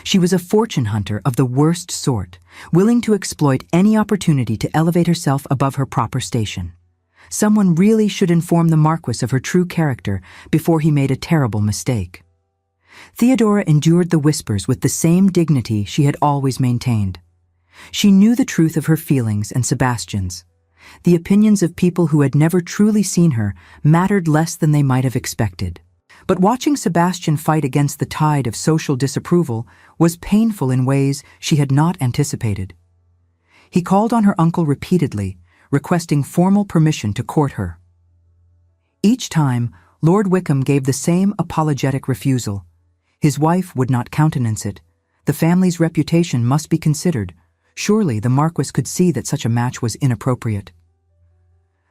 She was a fortune hunter of the worst sort, willing to exploit any opportunity to elevate herself above her proper station. Someone really should inform the Marquess of her true character before he made a terrible mistake. Theodora endured the whispers with the same dignity she had always maintained. She knew the truth of her feelings and Sebastian's. The opinions of people who had never truly seen her mattered less than they might have expected. But watching Sebastian fight against the tide of social disapproval was painful in ways she had not anticipated. He called on her uncle repeatedly, requesting formal permission to court her. Each time, Lord Wickham gave the same apologetic refusal. His wife would not countenance it. The family's reputation must be considered. Surely the Marquess could see that such a match was inappropriate.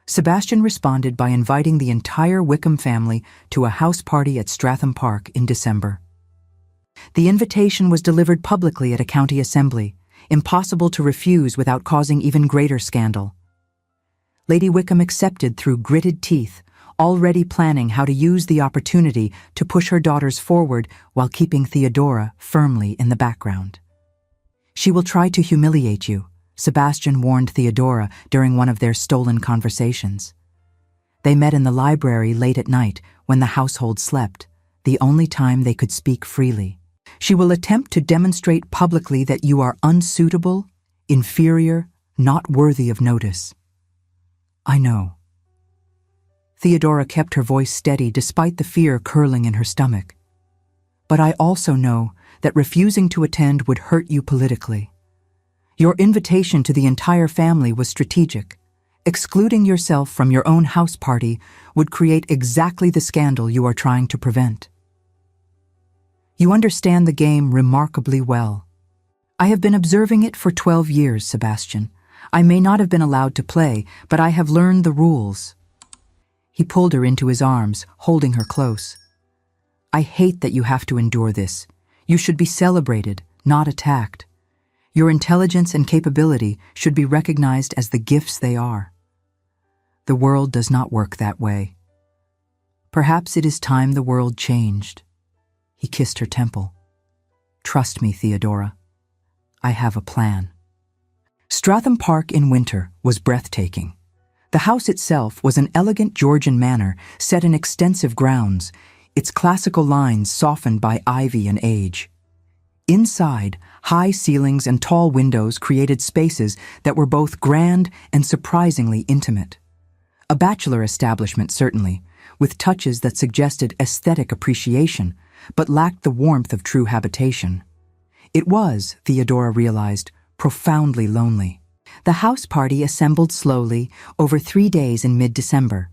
Sebastian responded by inviting the entire Wickham family to a house party at Stratham Park in December. The invitation was delivered publicly at a county assembly, impossible to refuse without causing even greater scandal. Lady Wickham accepted through gritted teeth, already planning how to use the opportunity to push her daughters forward while keeping Theodora firmly in the background. "She will try to humiliate you," Sebastian warned Theodora during one of their stolen conversations. They met in the library late at night when the household slept, the only time they could speak freely. "She will attempt to demonstrate publicly that you are unsuitable, inferior, not worthy of notice." "I know." Theodora kept her voice steady despite the fear curling in her stomach. "But I also know that refusing to attend would hurt you politically. Your invitation to the entire family was strategic. Excluding yourself from your own house party would create exactly the scandal you are trying to prevent. You understand the game remarkably well. I have been observing it for 12 years, Sebastian. I may not have been allowed to play, but I have learned the rules." He pulled her into his arms, holding her close. "I hate that you have to endure this. You should be celebrated, not attacked. Your intelligence and capability should be recognized as the gifts they are. The world does not work that way. Perhaps it is time the world changed." He kissed her temple. "Trust me, Theodora. I have a plan." Stratham Park in winter was breathtaking. The house itself was an elegant Georgian manor set in extensive grounds, its classical lines softened by ivy and age. Inside, high ceilings and tall windows created spaces that were both grand and surprisingly intimate. A bachelor establishment, certainly, with touches that suggested aesthetic appreciation, but lacked the warmth of true habitation. It was, Theodora realized, profoundly lonely. The house party assembled slowly over 3 days in mid-December.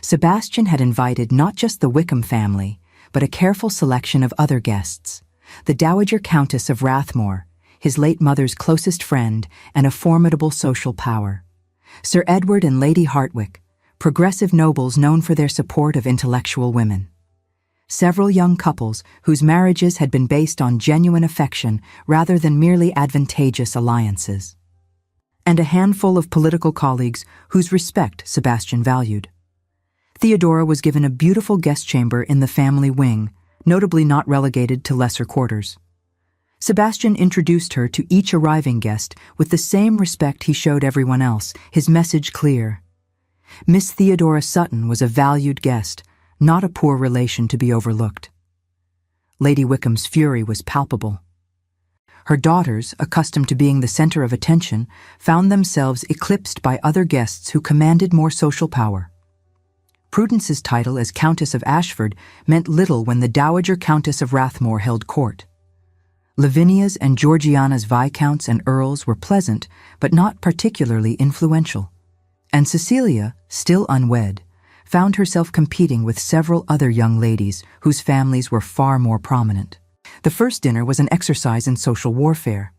Sebastian had invited not just the Wickham family, but a careful selection of other guests. The Dowager Countess of Rathmore, his late mother's closest friend and a formidable social power. Sir Edward and Lady Hartwick, progressive nobles known for their support of intellectual women. Several young couples whose marriages had been based on genuine affection rather than merely advantageous alliances. And a handful of political colleagues whose respect Sebastian valued. Theodora was given a beautiful guest chamber in the family wing, notably not relegated to lesser quarters. Sebastian introduced her to each arriving guest with the same respect he showed everyone else, his message clear. Miss Theodora Sutton was a valued guest, not a poor relation to be overlooked. Lady Wickham's fury was palpable. Her daughters, accustomed to being the center of attention, found themselves eclipsed by other guests who commanded more social power. Prudence's title as Countess of Ashford meant little when the Dowager Countess of Rathmore held court. Lavinia's and Georgiana's viscounts and earls were pleasant, but not particularly influential. And Cecilia, still unwed, found herself competing with several other young ladies whose families were far more prominent. The first dinner was an exercise in social warfare.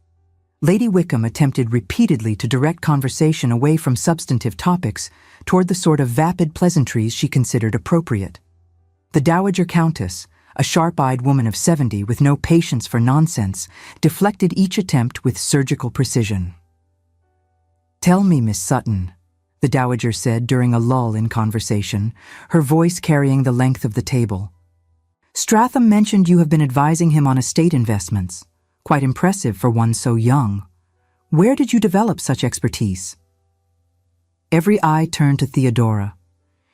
Lady Wickham attempted repeatedly to direct conversation away from substantive topics toward the sort of vapid pleasantries she considered appropriate. The Dowager Countess, a sharp-eyed woman of 70 with no patience for nonsense, deflected each attempt with surgical precision. "Tell me, Miss Sutton," the Dowager said during a lull in conversation, her voice carrying the length of the table. "Stratham mentioned you have been advising him on estate investments. Quite impressive for one so young. Where did you develop such expertise?" Every eye turned to Theodora.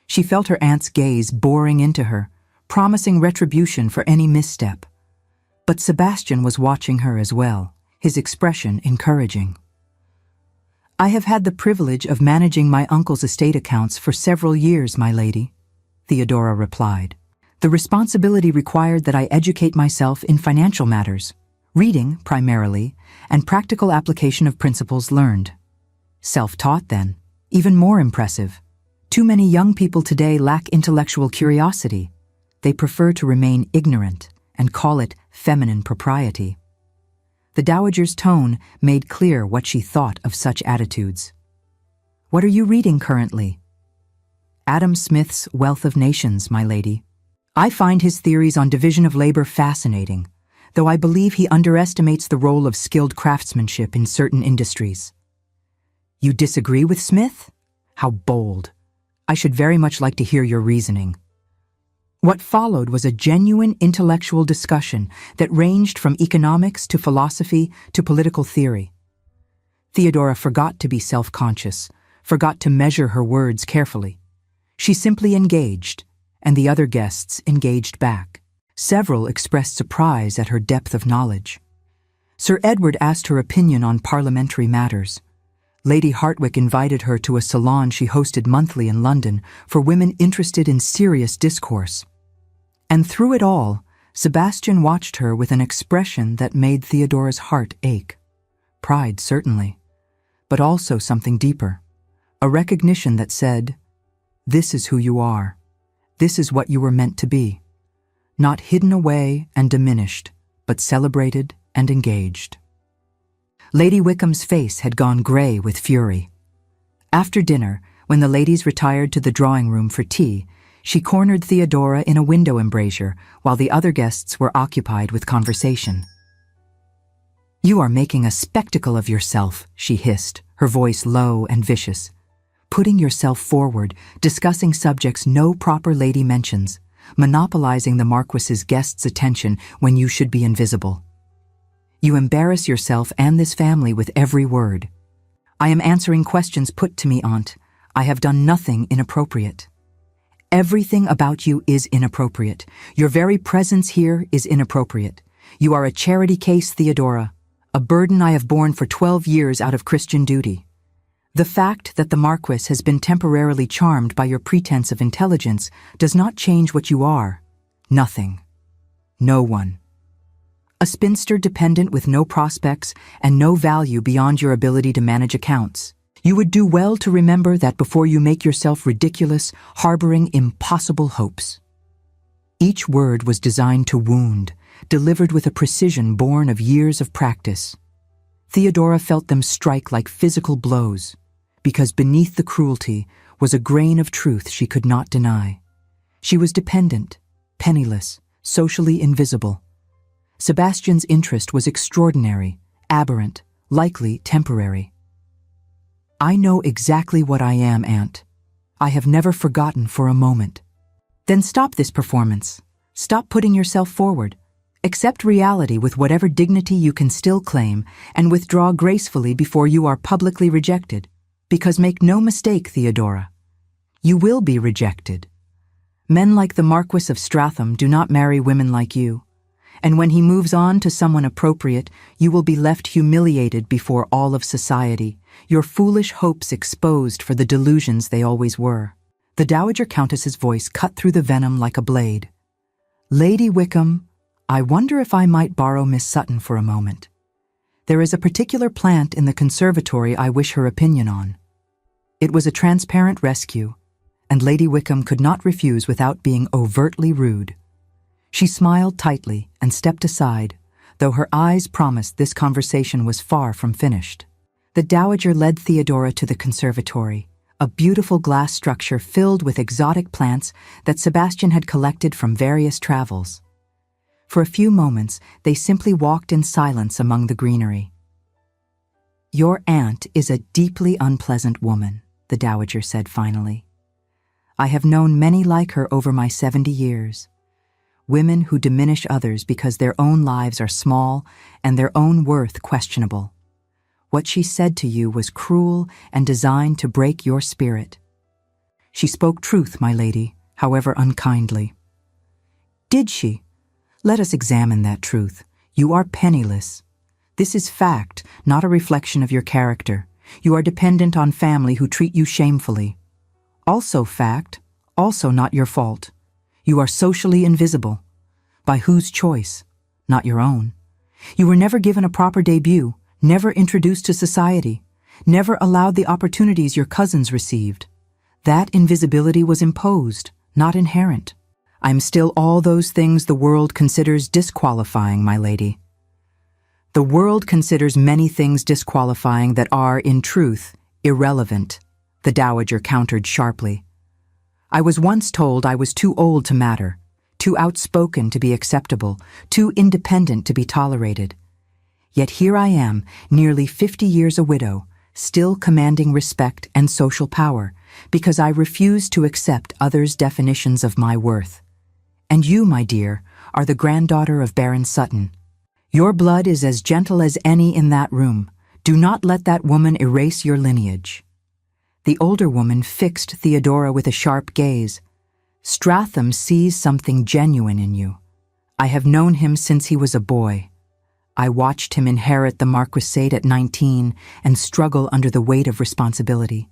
She felt her aunt's gaze boring into her, promising retribution for any misstep. But Sebastian was watching her as well, his expression encouraging. "I have had the privilege of managing my uncle's estate accounts for several years, my lady," Theodora replied. "The responsibility required that I educate myself in financial matters, reading, primarily, and practical application of principles learned. Self-taught, then, even more impressive. Too many young people today lack intellectual curiosity. They prefer to remain ignorant and call it feminine propriety." The Dowager's tone made clear what she thought of such attitudes. "What are you reading currently?" "Adam Smith's Wealth of Nations, my lady. I find his theories on division of labor fascinating, though I believe he underestimates the role of skilled craftsmanship in certain industries." "You disagree with Smith? How bold. I should very much like to hear your reasoning." What followed was a genuine intellectual discussion that ranged from economics to philosophy to political theory. Theodora forgot to be self-conscious, forgot to measure her words carefully. She simply engaged, and the other guests engaged back. Several expressed surprise at her depth of knowledge. Sir Edward asked her opinion on parliamentary matters. Lady Hartwick invited her to a salon she hosted monthly in London for women interested in serious discourse. And through it all, Sebastian watched her with an expression that made Theodora's heart ache. Pride, certainly, but also something deeper. A recognition that said, "This is who you are. This is what you were meant to be." Not hidden away and diminished, but celebrated and engaged. Lady Wickham's face had gone grey with fury. After dinner, when the ladies retired to the drawing room for tea, she cornered Theodora in a window embrasure while the other guests were occupied with conversation. "You are making a spectacle of yourself," she hissed, her voice low and vicious. "Putting yourself forward, discussing subjects no proper lady mentions, monopolizing the Marquess's guests' attention when you should be invisible. You embarrass yourself and this family with every word." "I am answering questions put to me, Aunt. I have done nothing inappropriate. Everything about you is inappropriate. Your very presence here is inappropriate. You are a charity case, Theodora, a burden I have borne for 12 years out of Christian duty. The fact that the Marquess has been temporarily charmed by your pretense of intelligence does not change what you are. Nothing. No one. A spinster dependent with no prospects and no value beyond your ability to manage accounts. You would do well to remember that before you make yourself ridiculous, harboring impossible hopes. Each word was designed to wound, delivered with a precision born of years of practice. Theodora felt them strike like physical blows, because beneath the cruelty was a grain of truth she could not deny. She was dependent, penniless, socially invisible. Sebastian's interest was extraordinary, aberrant, likely temporary. I know exactly what I am, Aunt. I have never forgotten for a moment. Then stop this performance. Stop putting yourself forward. Accept reality with whatever dignity you can still claim and withdraw gracefully before you are publicly rejected. Because make no mistake, Theodora, you will be rejected. Men like the Marquess of Stratham do not marry women like you. And when he moves on to someone appropriate, you will be left humiliated before all of society, your foolish hopes exposed for the delusions they always were. The Dowager Countess's voice cut through the venom like a blade. Lady Wickham, I wonder if I might borrow Miss Sutton for a moment. There is a particular plant in the conservatory I wish her opinion on. It was a transparent rescue, and Lady Wickham could not refuse without being overtly rude. She smiled tightly and stepped aside, though her eyes promised this conversation was far from finished. The Dowager led Theodora to the conservatory, a beautiful glass structure filled with exotic plants that Sebastian had collected from various travels. For a few moments, they simply walked in silence among the greenery. Your aunt is a deeply unpleasant woman, the Dowager said finally. I have known many like her over my 70 years. Women who diminish others because their own lives are small and their own worth questionable. What she said to you was cruel and designed to break your spirit. She spoke truth, my lady, however unkindly. Did she? Let us examine that truth. You are penniless. This is fact, not a reflection of your character. You are dependent on family who treat you shamefully. Also fact, also not your fault. You are socially invisible. By whose choice? Not your own. You were never given a proper debut, never introduced to society, never allowed the opportunities your cousins received. That invisibility was imposed, not inherent. I'm still all those things the world considers disqualifying, my lady. The world considers many things disqualifying that are, in truth, irrelevant, the Dowager countered sharply. I was once told I was too old to matter, too outspoken to be acceptable, too independent to be tolerated. Yet here I am, nearly 50 years a widow, still commanding respect and social power, because I refuse to accept others' definitions of my worth. And you, my dear, are the granddaughter of Baron Sutton. Your blood is as gentle as any in that room. Do not let that woman erase your lineage. The older woman fixed Theodora with a sharp gaze. Stratham sees something genuine in you. I have known him since he was a boy. I watched him inherit the marquisate at 19 and struggle under the weight of responsibility.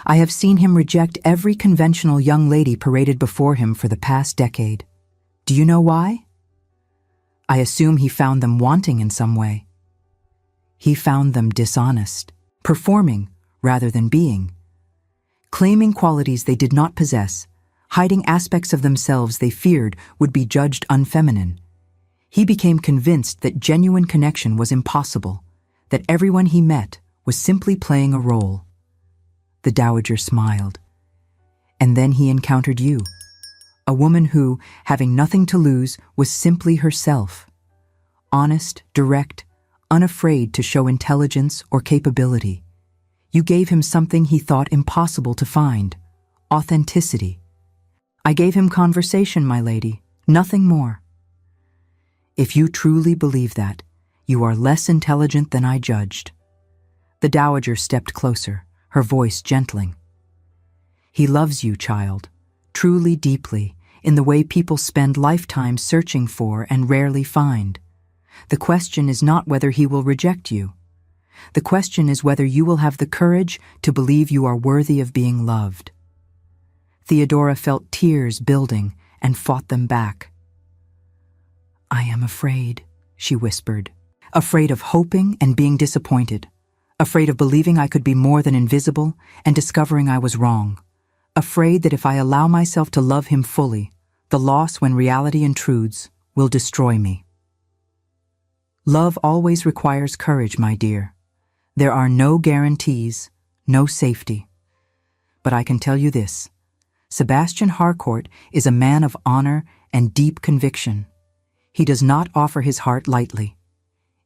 I have seen him reject every conventional young lady paraded before him for the past decade. Do you know why? I assume he found them wanting in some way. He found them dishonest, performing rather than being, claiming qualities they did not possess, hiding aspects of themselves they feared would be judged unfeminine. He became convinced that genuine connection was impossible, that everyone he met was simply playing a role. The Dowager smiled. And then he encountered you, a woman who, having nothing to lose, was simply herself. Honest, direct, unafraid to show intelligence or capability. You gave him something he thought impossible to find, authenticity. I gave him conversation, my lady, nothing more. If you truly believe that, you are less intelligent than I judged. The Dowager stepped closer, her voice gentling. He loves you, child, truly deeply, in the way people spend lifetimes searching for and rarely find. The question is not whether he will reject you. The question is whether you will have the courage to believe you are worthy of being loved. Theodora felt tears building and fought them back. "I am afraid," she whispered. "Afraid of hoping and being disappointed. Afraid of believing I could be more than invisible and discovering I was wrong. Afraid that if I allow myself to love him fully, the loss when reality intrudes will destroy me." Love always requires courage, my dear. There are no guarantees, no safety. But I can tell you this. Sebastian Harcourt is a man of honor and deep conviction. He does not offer his heart lightly.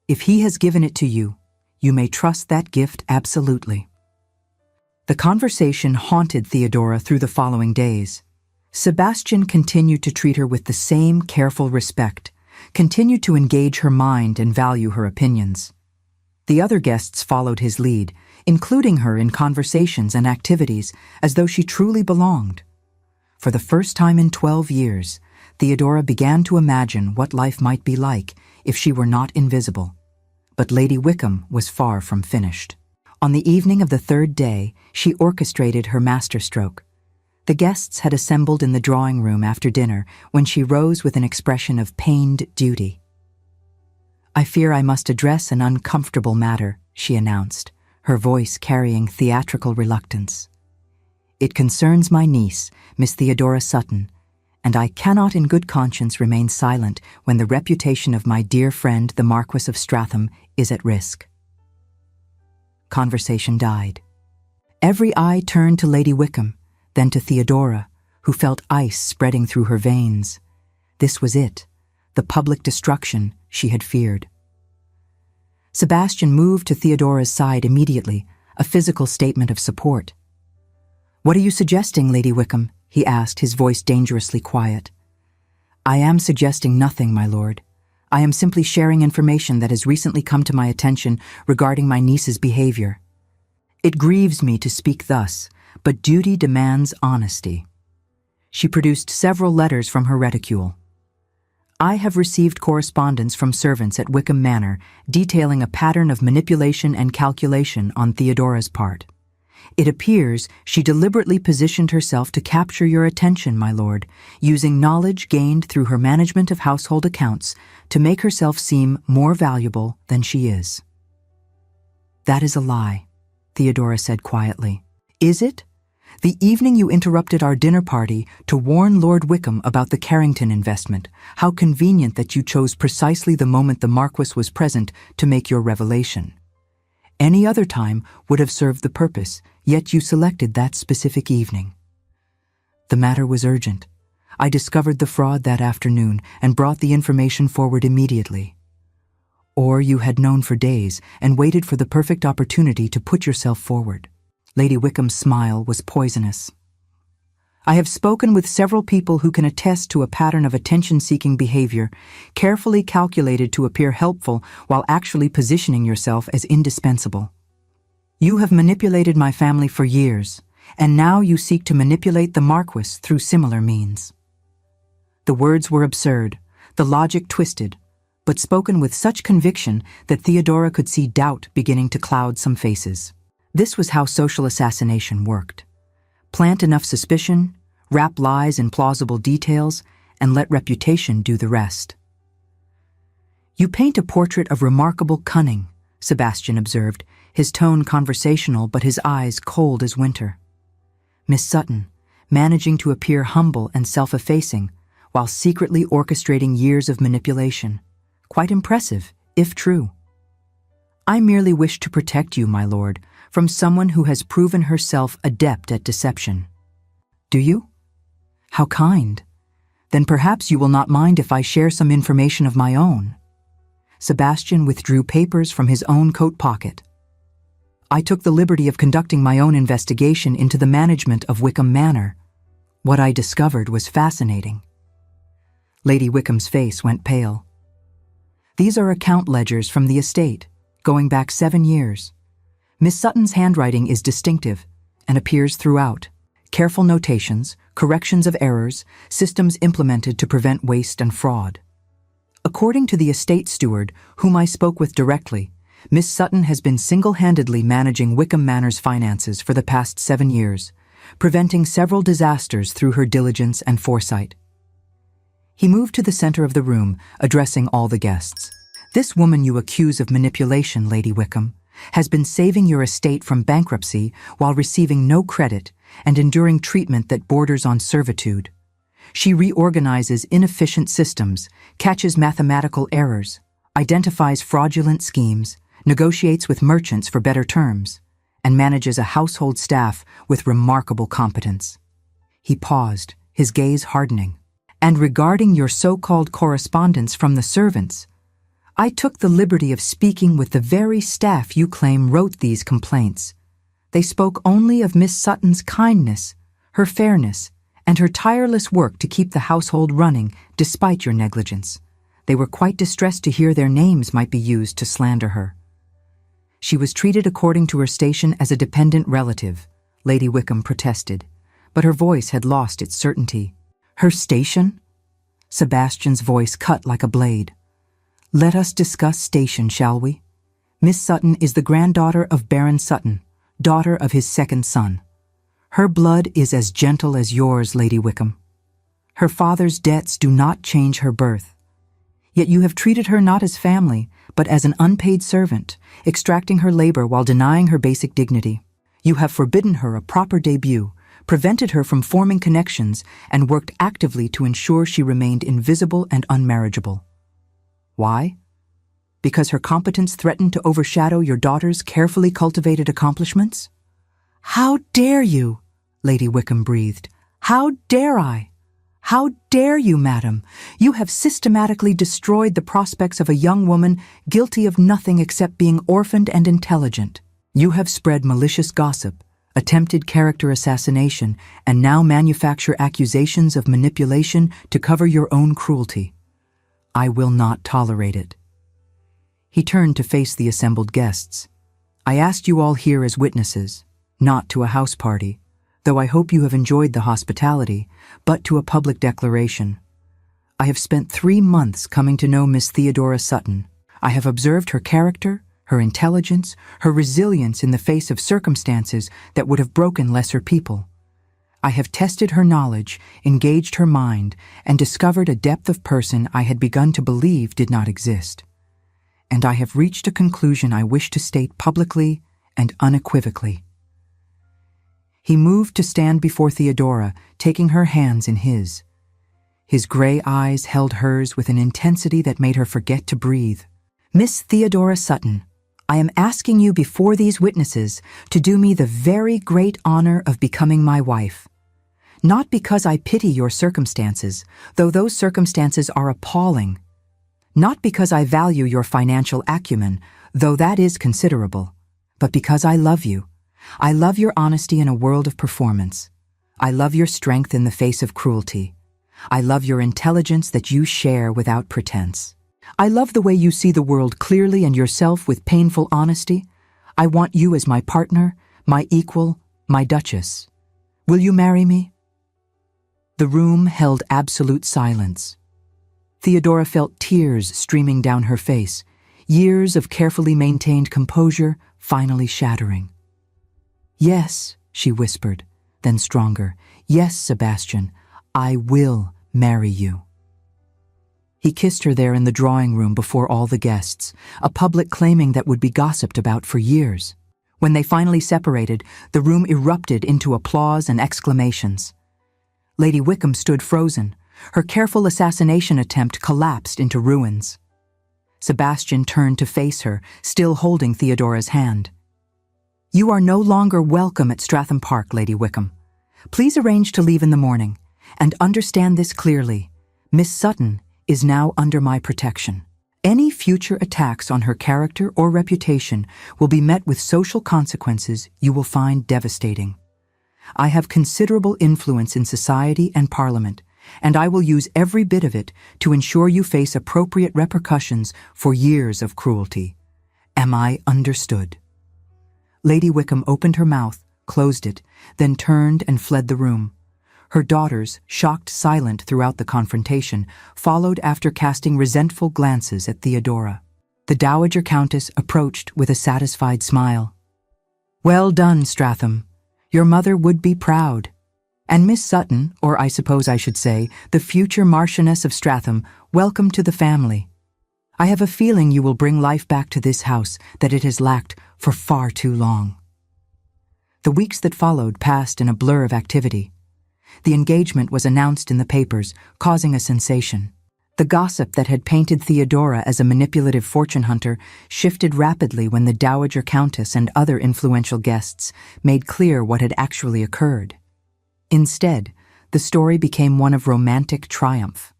If he has given it to you, you may trust that gift absolutely. The conversation haunted Theodora through the following days. Sebastian continued to treat her with the same careful respect, continued to engage her mind and value her opinions. The other guests followed his lead, including her in conversations and activities as though she truly belonged. For the first time in 12 years, Theodora began to imagine what life might be like if she were not invisible. But Lady Wickham was far from finished. On the evening of the third day, she orchestrated her masterstroke. The guests had assembled in the drawing room after dinner when she rose with an expression of pained duty. "I fear I must address an uncomfortable matter," she announced, her voice carrying theatrical reluctance. "It concerns my niece, Miss Theodora Sutton, and I cannot in good conscience remain silent when the reputation of my dear friend, the Marquess of Stratham, is at risk." Conversation died. Every eye turned to Lady Wickham, then to Theodora, who felt ice spreading through her veins. This was it, the public destruction she had feared. Sebastian moved to Theodora's side immediately, a physical statement of support. "What are you suggesting, Lady Wickham?" he asked, his voice dangerously quiet. "I am suggesting nothing, my lord. I am simply sharing information that has recently come to my attention regarding my niece's behavior. It grieves me to speak thus, but duty demands honesty." She produced several letters from her reticule. "I have received correspondence from servants at Wickham Manor detailing a pattern of manipulation and calculation on Theodora's part. It appears she deliberately positioned herself to capture your attention, my lord, using knowledge gained through her management of household accounts to make herself seem more valuable than she is." "That is a lie," Theodora said quietly. "Is it? The evening you interrupted our dinner party to warn Lord Wickham about the Carrington investment. How convenient that you chose precisely the moment the Marquess was present to make your revelation. Any other time would have served the purpose, yet you selected that specific evening." "The matter was urgent. I discovered the fraud that afternoon and brought the information forward immediately." "Or you had known for days and waited for the perfect opportunity to put yourself forward." Lady Wickham's smile was poisonous. "I have spoken with several people who can attest to a pattern of attention-seeking behavior, carefully calculated to appear helpful while actually positioning yourself as indispensable. You have manipulated my family for years, and now you seek to manipulate the Marquess through similar means." The words were absurd, the logic twisted, but spoken with such conviction that Theodora could see doubt beginning to cloud some faces. This was how social assassination worked. Plant enough suspicion, wrap lies in plausible details, and let reputation do the rest. "You paint a portrait of remarkable cunning," Sebastian observed, his tone conversational but his eyes cold as winter. "Miss Sutton, managing to appear humble and self-effacing, while secretly orchestrating years of manipulation. Quite impressive, if true." "I merely wish to protect you, my lord, from someone who has proven herself adept at deception." "Do you? How kind. Then perhaps you will not mind if I share some information of my own." Sebastian withdrew papers from his own coat pocket. "I took the liberty of conducting my own investigation into the management of Wickham Manor. What I discovered was fascinating." Lady Wickham's face went pale. "These are account ledgers from the estate, going back 7 years. Miss Sutton's handwriting is distinctive and appears throughout. careful notations, corrections of errors, systems implemented to prevent waste and fraud. According to the estate steward, whom I spoke with directly, Miss Sutton has been single-handedly managing Wickham Manor's finances for the past 7 years, preventing several disasters through her diligence and foresight. He moved to the center of the room, addressing all the guests. This woman you accuse of manipulation, Lady Wickham, has been saving your estate from bankruptcy while receiving no credit and enduring treatment that borders on servitude. She reorganizes inefficient systems, catches mathematical errors, identifies fraudulent schemes, negotiates with merchants for better terms, and manages a household staff with remarkable competence. He paused, his gaze hardening. And regarding your so-called correspondence from the servants, I took the liberty of speaking with the very staff you claim wrote these complaints. They spoke only of Miss Sutton's kindness, her fairness, and her tireless work to keep the household running despite your negligence. They were quite distressed to hear their names might be used to slander her. She was treated according to her station as a dependent relative, Lady Wickham protested, but her voice had lost its certainty. Her station? Sebastian's voice cut like a blade. Let us discuss station, shall we? Miss Sutton is the granddaughter of Baron Sutton, daughter of his second son. Her blood is as gentle as yours, Lady Wickham. Her father's debts do not change her birth. Yet you have treated her not as family, but as an unpaid servant, extracting her labor while denying her basic dignity. You have forbidden her a proper debut, prevented her from forming connections, and worked actively to ensure she remained invisible and unmarriageable. Why? Because her competence threatened to overshadow your daughter's carefully cultivated accomplishments? How dare you? Lady Wickham breathed. How dare I? How dare you, madam? You have systematically destroyed the prospects of a young woman guilty of nothing except being orphaned and intelligent. You have spread malicious gossip, attempted character assassination, and now manufacture accusations of manipulation to cover your own cruelty. I will not tolerate it. He turned to face the assembled guests. I asked you all here as witnesses, not to a house party, though I hope you have enjoyed the hospitality, but to a public declaration. I have spent 3 months coming to know Miss Theodora Sutton. I have observed her character, her intelligence, her resilience in the face of circumstances that would have broken lesser people. I have tested her knowledge, engaged her mind, and discovered a depth of person I had begun to believe did not exist. And I have reached a conclusion I wish to state publicly and unequivocally. He moved to stand before Theodora, taking her hands in his. His gray eyes held hers with an intensity that made her forget to breathe. Miss Theodora Sutton, I am asking you before these witnesses to do me the very great honor of becoming my wife. Not because I pity your circumstances, though those circumstances are appalling. Not because I value your financial acumen, though that is considerable, but because I love you. I love your honesty in a world of performance. I love your strength in the face of cruelty. I love your intelligence that you share without pretense. I love the way you see the world clearly and yourself with painful honesty. I want you as my partner, my equal, my duchess. Will you marry me? The room held absolute silence. Theodora felt tears streaming down her face, years of carefully maintained composure finally shattering. Yes, she whispered, then stronger. Yes, Sebastian, I will marry you. He kissed her there in the drawing room before all the guests, a public claiming that would be gossiped about for years. When they finally separated, the room erupted into applause and exclamations. Lady Wickham stood frozen. Her careful assassination attempt collapsed into ruins. Sebastian turned to face her, still holding Theodora's hand. You are no longer welcome at Stratham Park, Lady Wickham. Please arrange to leave in the morning, and understand this clearly. Miss Sutton is now under my protection. Any future attacks on her character or reputation will be met with social consequences you will find devastating. I have considerable influence in society and Parliament, and I will use every bit of it to ensure you face appropriate repercussions for years of cruelty. Am I understood? Lady Wickham opened her mouth, closed it, then turned and fled the room. Her daughters, shocked silent throughout the confrontation, followed after casting resentful glances at Theodora. The Dowager Countess approached with a satisfied smile. "Well done, Stratham. Your mother would be proud. And Miss Sutton, or I suppose I should say, the future Marchioness of Stratham, welcome to the family. I have a feeling you will bring life back to this house that it has lacked for far too long." The weeks that followed passed in a blur of activity. The engagement was announced in the papers, causing a sensation. The gossip that had painted Theodora as a manipulative fortune hunter shifted rapidly when the Dowager Countess and other influential guests made clear what had actually occurred. Instead, the story became one of romantic triumph.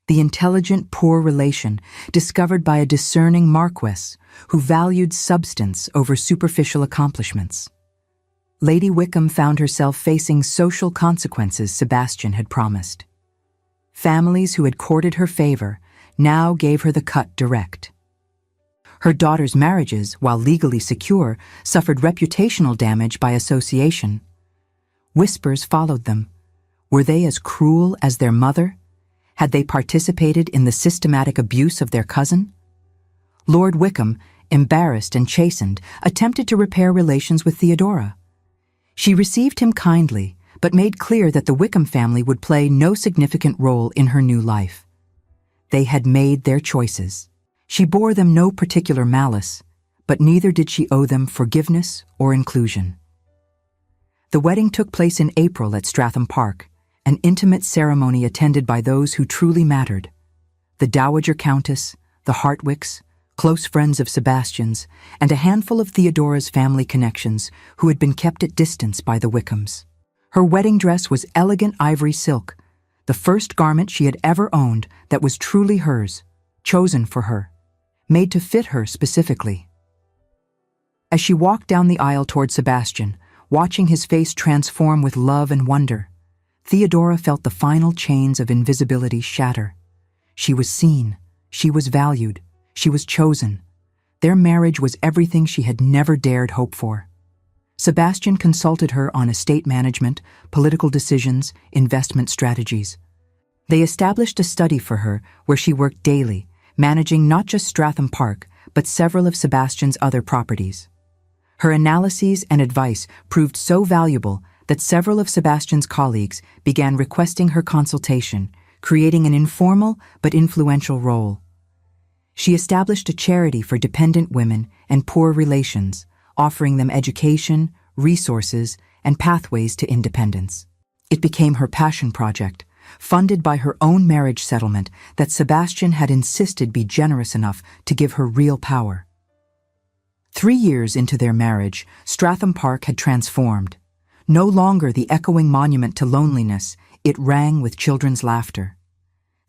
The intelligent, poor relation discovered by a discerning Marquess who valued substance over superficial accomplishments. Lady Wickham found herself facing social consequences Sebastian had promised. Families who had courted her favor now gave her the cut direct. Her daughters' marriages, while legally secure, suffered reputational damage by association. Whispers followed them. Were they as cruel as their mother? Had they participated in the systematic abuse of their cousin? Lord Wickham, embarrassed and chastened, attempted to repair relations with Theodora. She received him kindly, but made clear that the Wickham family would play no significant role in her new life. They had made their choices. She bore them no particular malice, but neither did she owe them forgiveness or inclusion. The wedding took place in April at Stratham Park, an intimate ceremony attended by those who truly mattered. The Dowager Countess, the Hartwicks, close friends of Sebastian's, and a handful of Theodora's family connections who had been kept at distance by the Wickhams. Her wedding dress was elegant ivory silk, the first garment she had ever owned that was truly hers, chosen for her, made to fit her specifically. As she walked down the aisle toward Sebastian, watching his face transform with love and wonder, Theodora felt the final chains of invisibility shatter. She was seen, she was valued, she was chosen. Their marriage was everything she had never dared hope for. Sebastian consulted her on estate management, political decisions, investment strategies. They established a study for her where she worked daily, managing not just Stratham Park, but several of Sebastian's other properties. Her analyses and advice proved so valuable that several of Sebastian's colleagues began requesting her consultation, creating an informal but influential role. She established a charity for dependent women and poor relations, offering them education, resources, and pathways to independence. It became her passion project, funded by her own marriage settlement that Sebastian had insisted be generous enough to give her real power. 3 years into their marriage, Stratham Park had transformed. No longer the echoing monument to loneliness, it rang with children's laughter.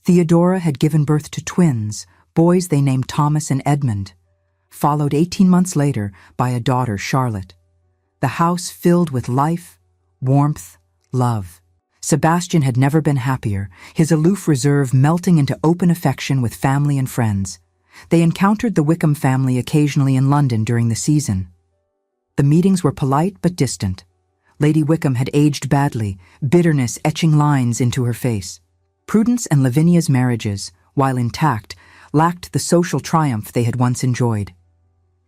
Theodora had given birth to twins, boys they named Thomas and Edmund, followed 18 months later by a daughter, Charlotte. The house filled with life, warmth, love. Sebastian had never been happier, his aloof reserve melting into open affection with family and friends. They encountered the Wickham family occasionally in London during the season. The meetings were polite but distant. Lady Wickham had aged badly, bitterness etching lines into her face. Prudence and Lavinia's marriages, while intact, lacked the social triumph they had once enjoyed.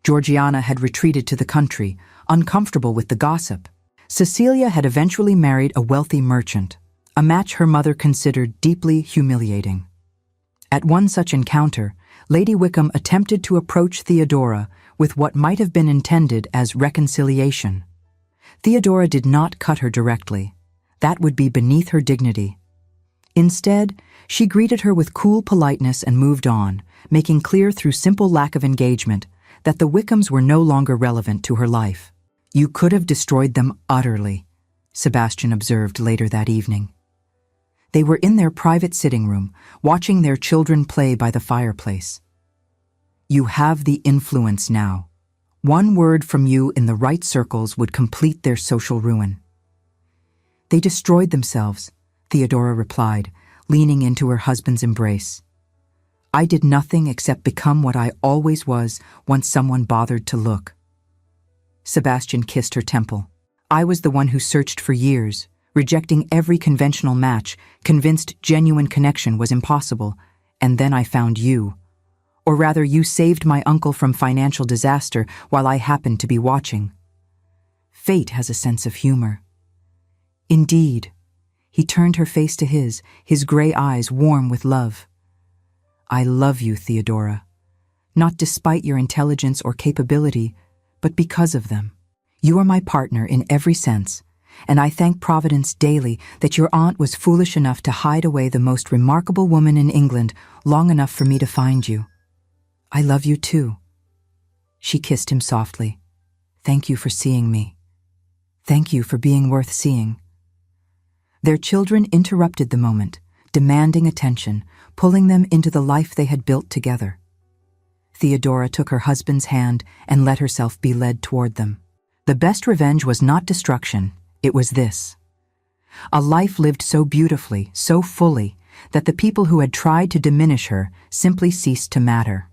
Georgiana had retreated to the country, uncomfortable with the gossip. Cecilia had eventually married a wealthy merchant, a match her mother considered deeply humiliating. At one such encounter, Lady Wickham attempted to approach Theodora with what might have been intended as reconciliation. Theodora did not cut her directly. That would be beneath her dignity. Instead, she greeted her with cool politeness and moved on, making clear through simple lack of engagement that the Wickhams were no longer relevant to her life. "You could have destroyed them utterly," Sebastian observed later that evening. They were in their private sitting room, watching their children play by the fireplace. "You have the influence now. One word from you in the right circles would complete their social ruin." "They destroyed themselves," Theodora replied, leaning into her husband's embrace. "I did nothing except become what I always was once someone bothered to look." Sebastian kissed her temple. I was the one who searched for years, rejecting every conventional match, convinced genuine connection was impossible, and then I found you. Or rather, you saved my uncle from financial disaster while I happened to be watching. Fate has a sense of humor. Indeed. He turned her face to his gray eyes warm with love. I love you, Theodora. Not despite your intelligence or capability, but because of them. You are my partner in every sense, and I thank Providence daily that your aunt was foolish enough to hide away the most remarkable woman in England long enough for me to find you. I love you too. She kissed him softly. Thank you for seeing me. Thank you for being worth seeing. Their children interrupted the moment, demanding attention, pulling them into the life they had built together. Theodora took her husband's hand and let herself be led toward them. The best revenge was not destruction, it was this. A life lived so beautifully, so fully, that the people who had tried to diminish her simply ceased to matter.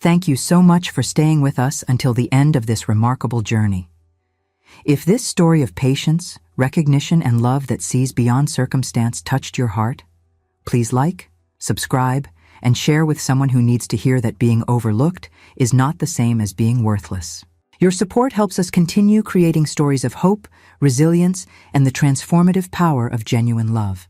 Thank you so much for staying with us until the end of this remarkable journey. If this story of patience, recognition, and love that sees beyond circumstance touched your heart, please like, subscribe, and share with someone who needs to hear that being overlooked is not the same as being worthless. Your support helps us continue creating stories of hope, resilience, and the transformative power of genuine love.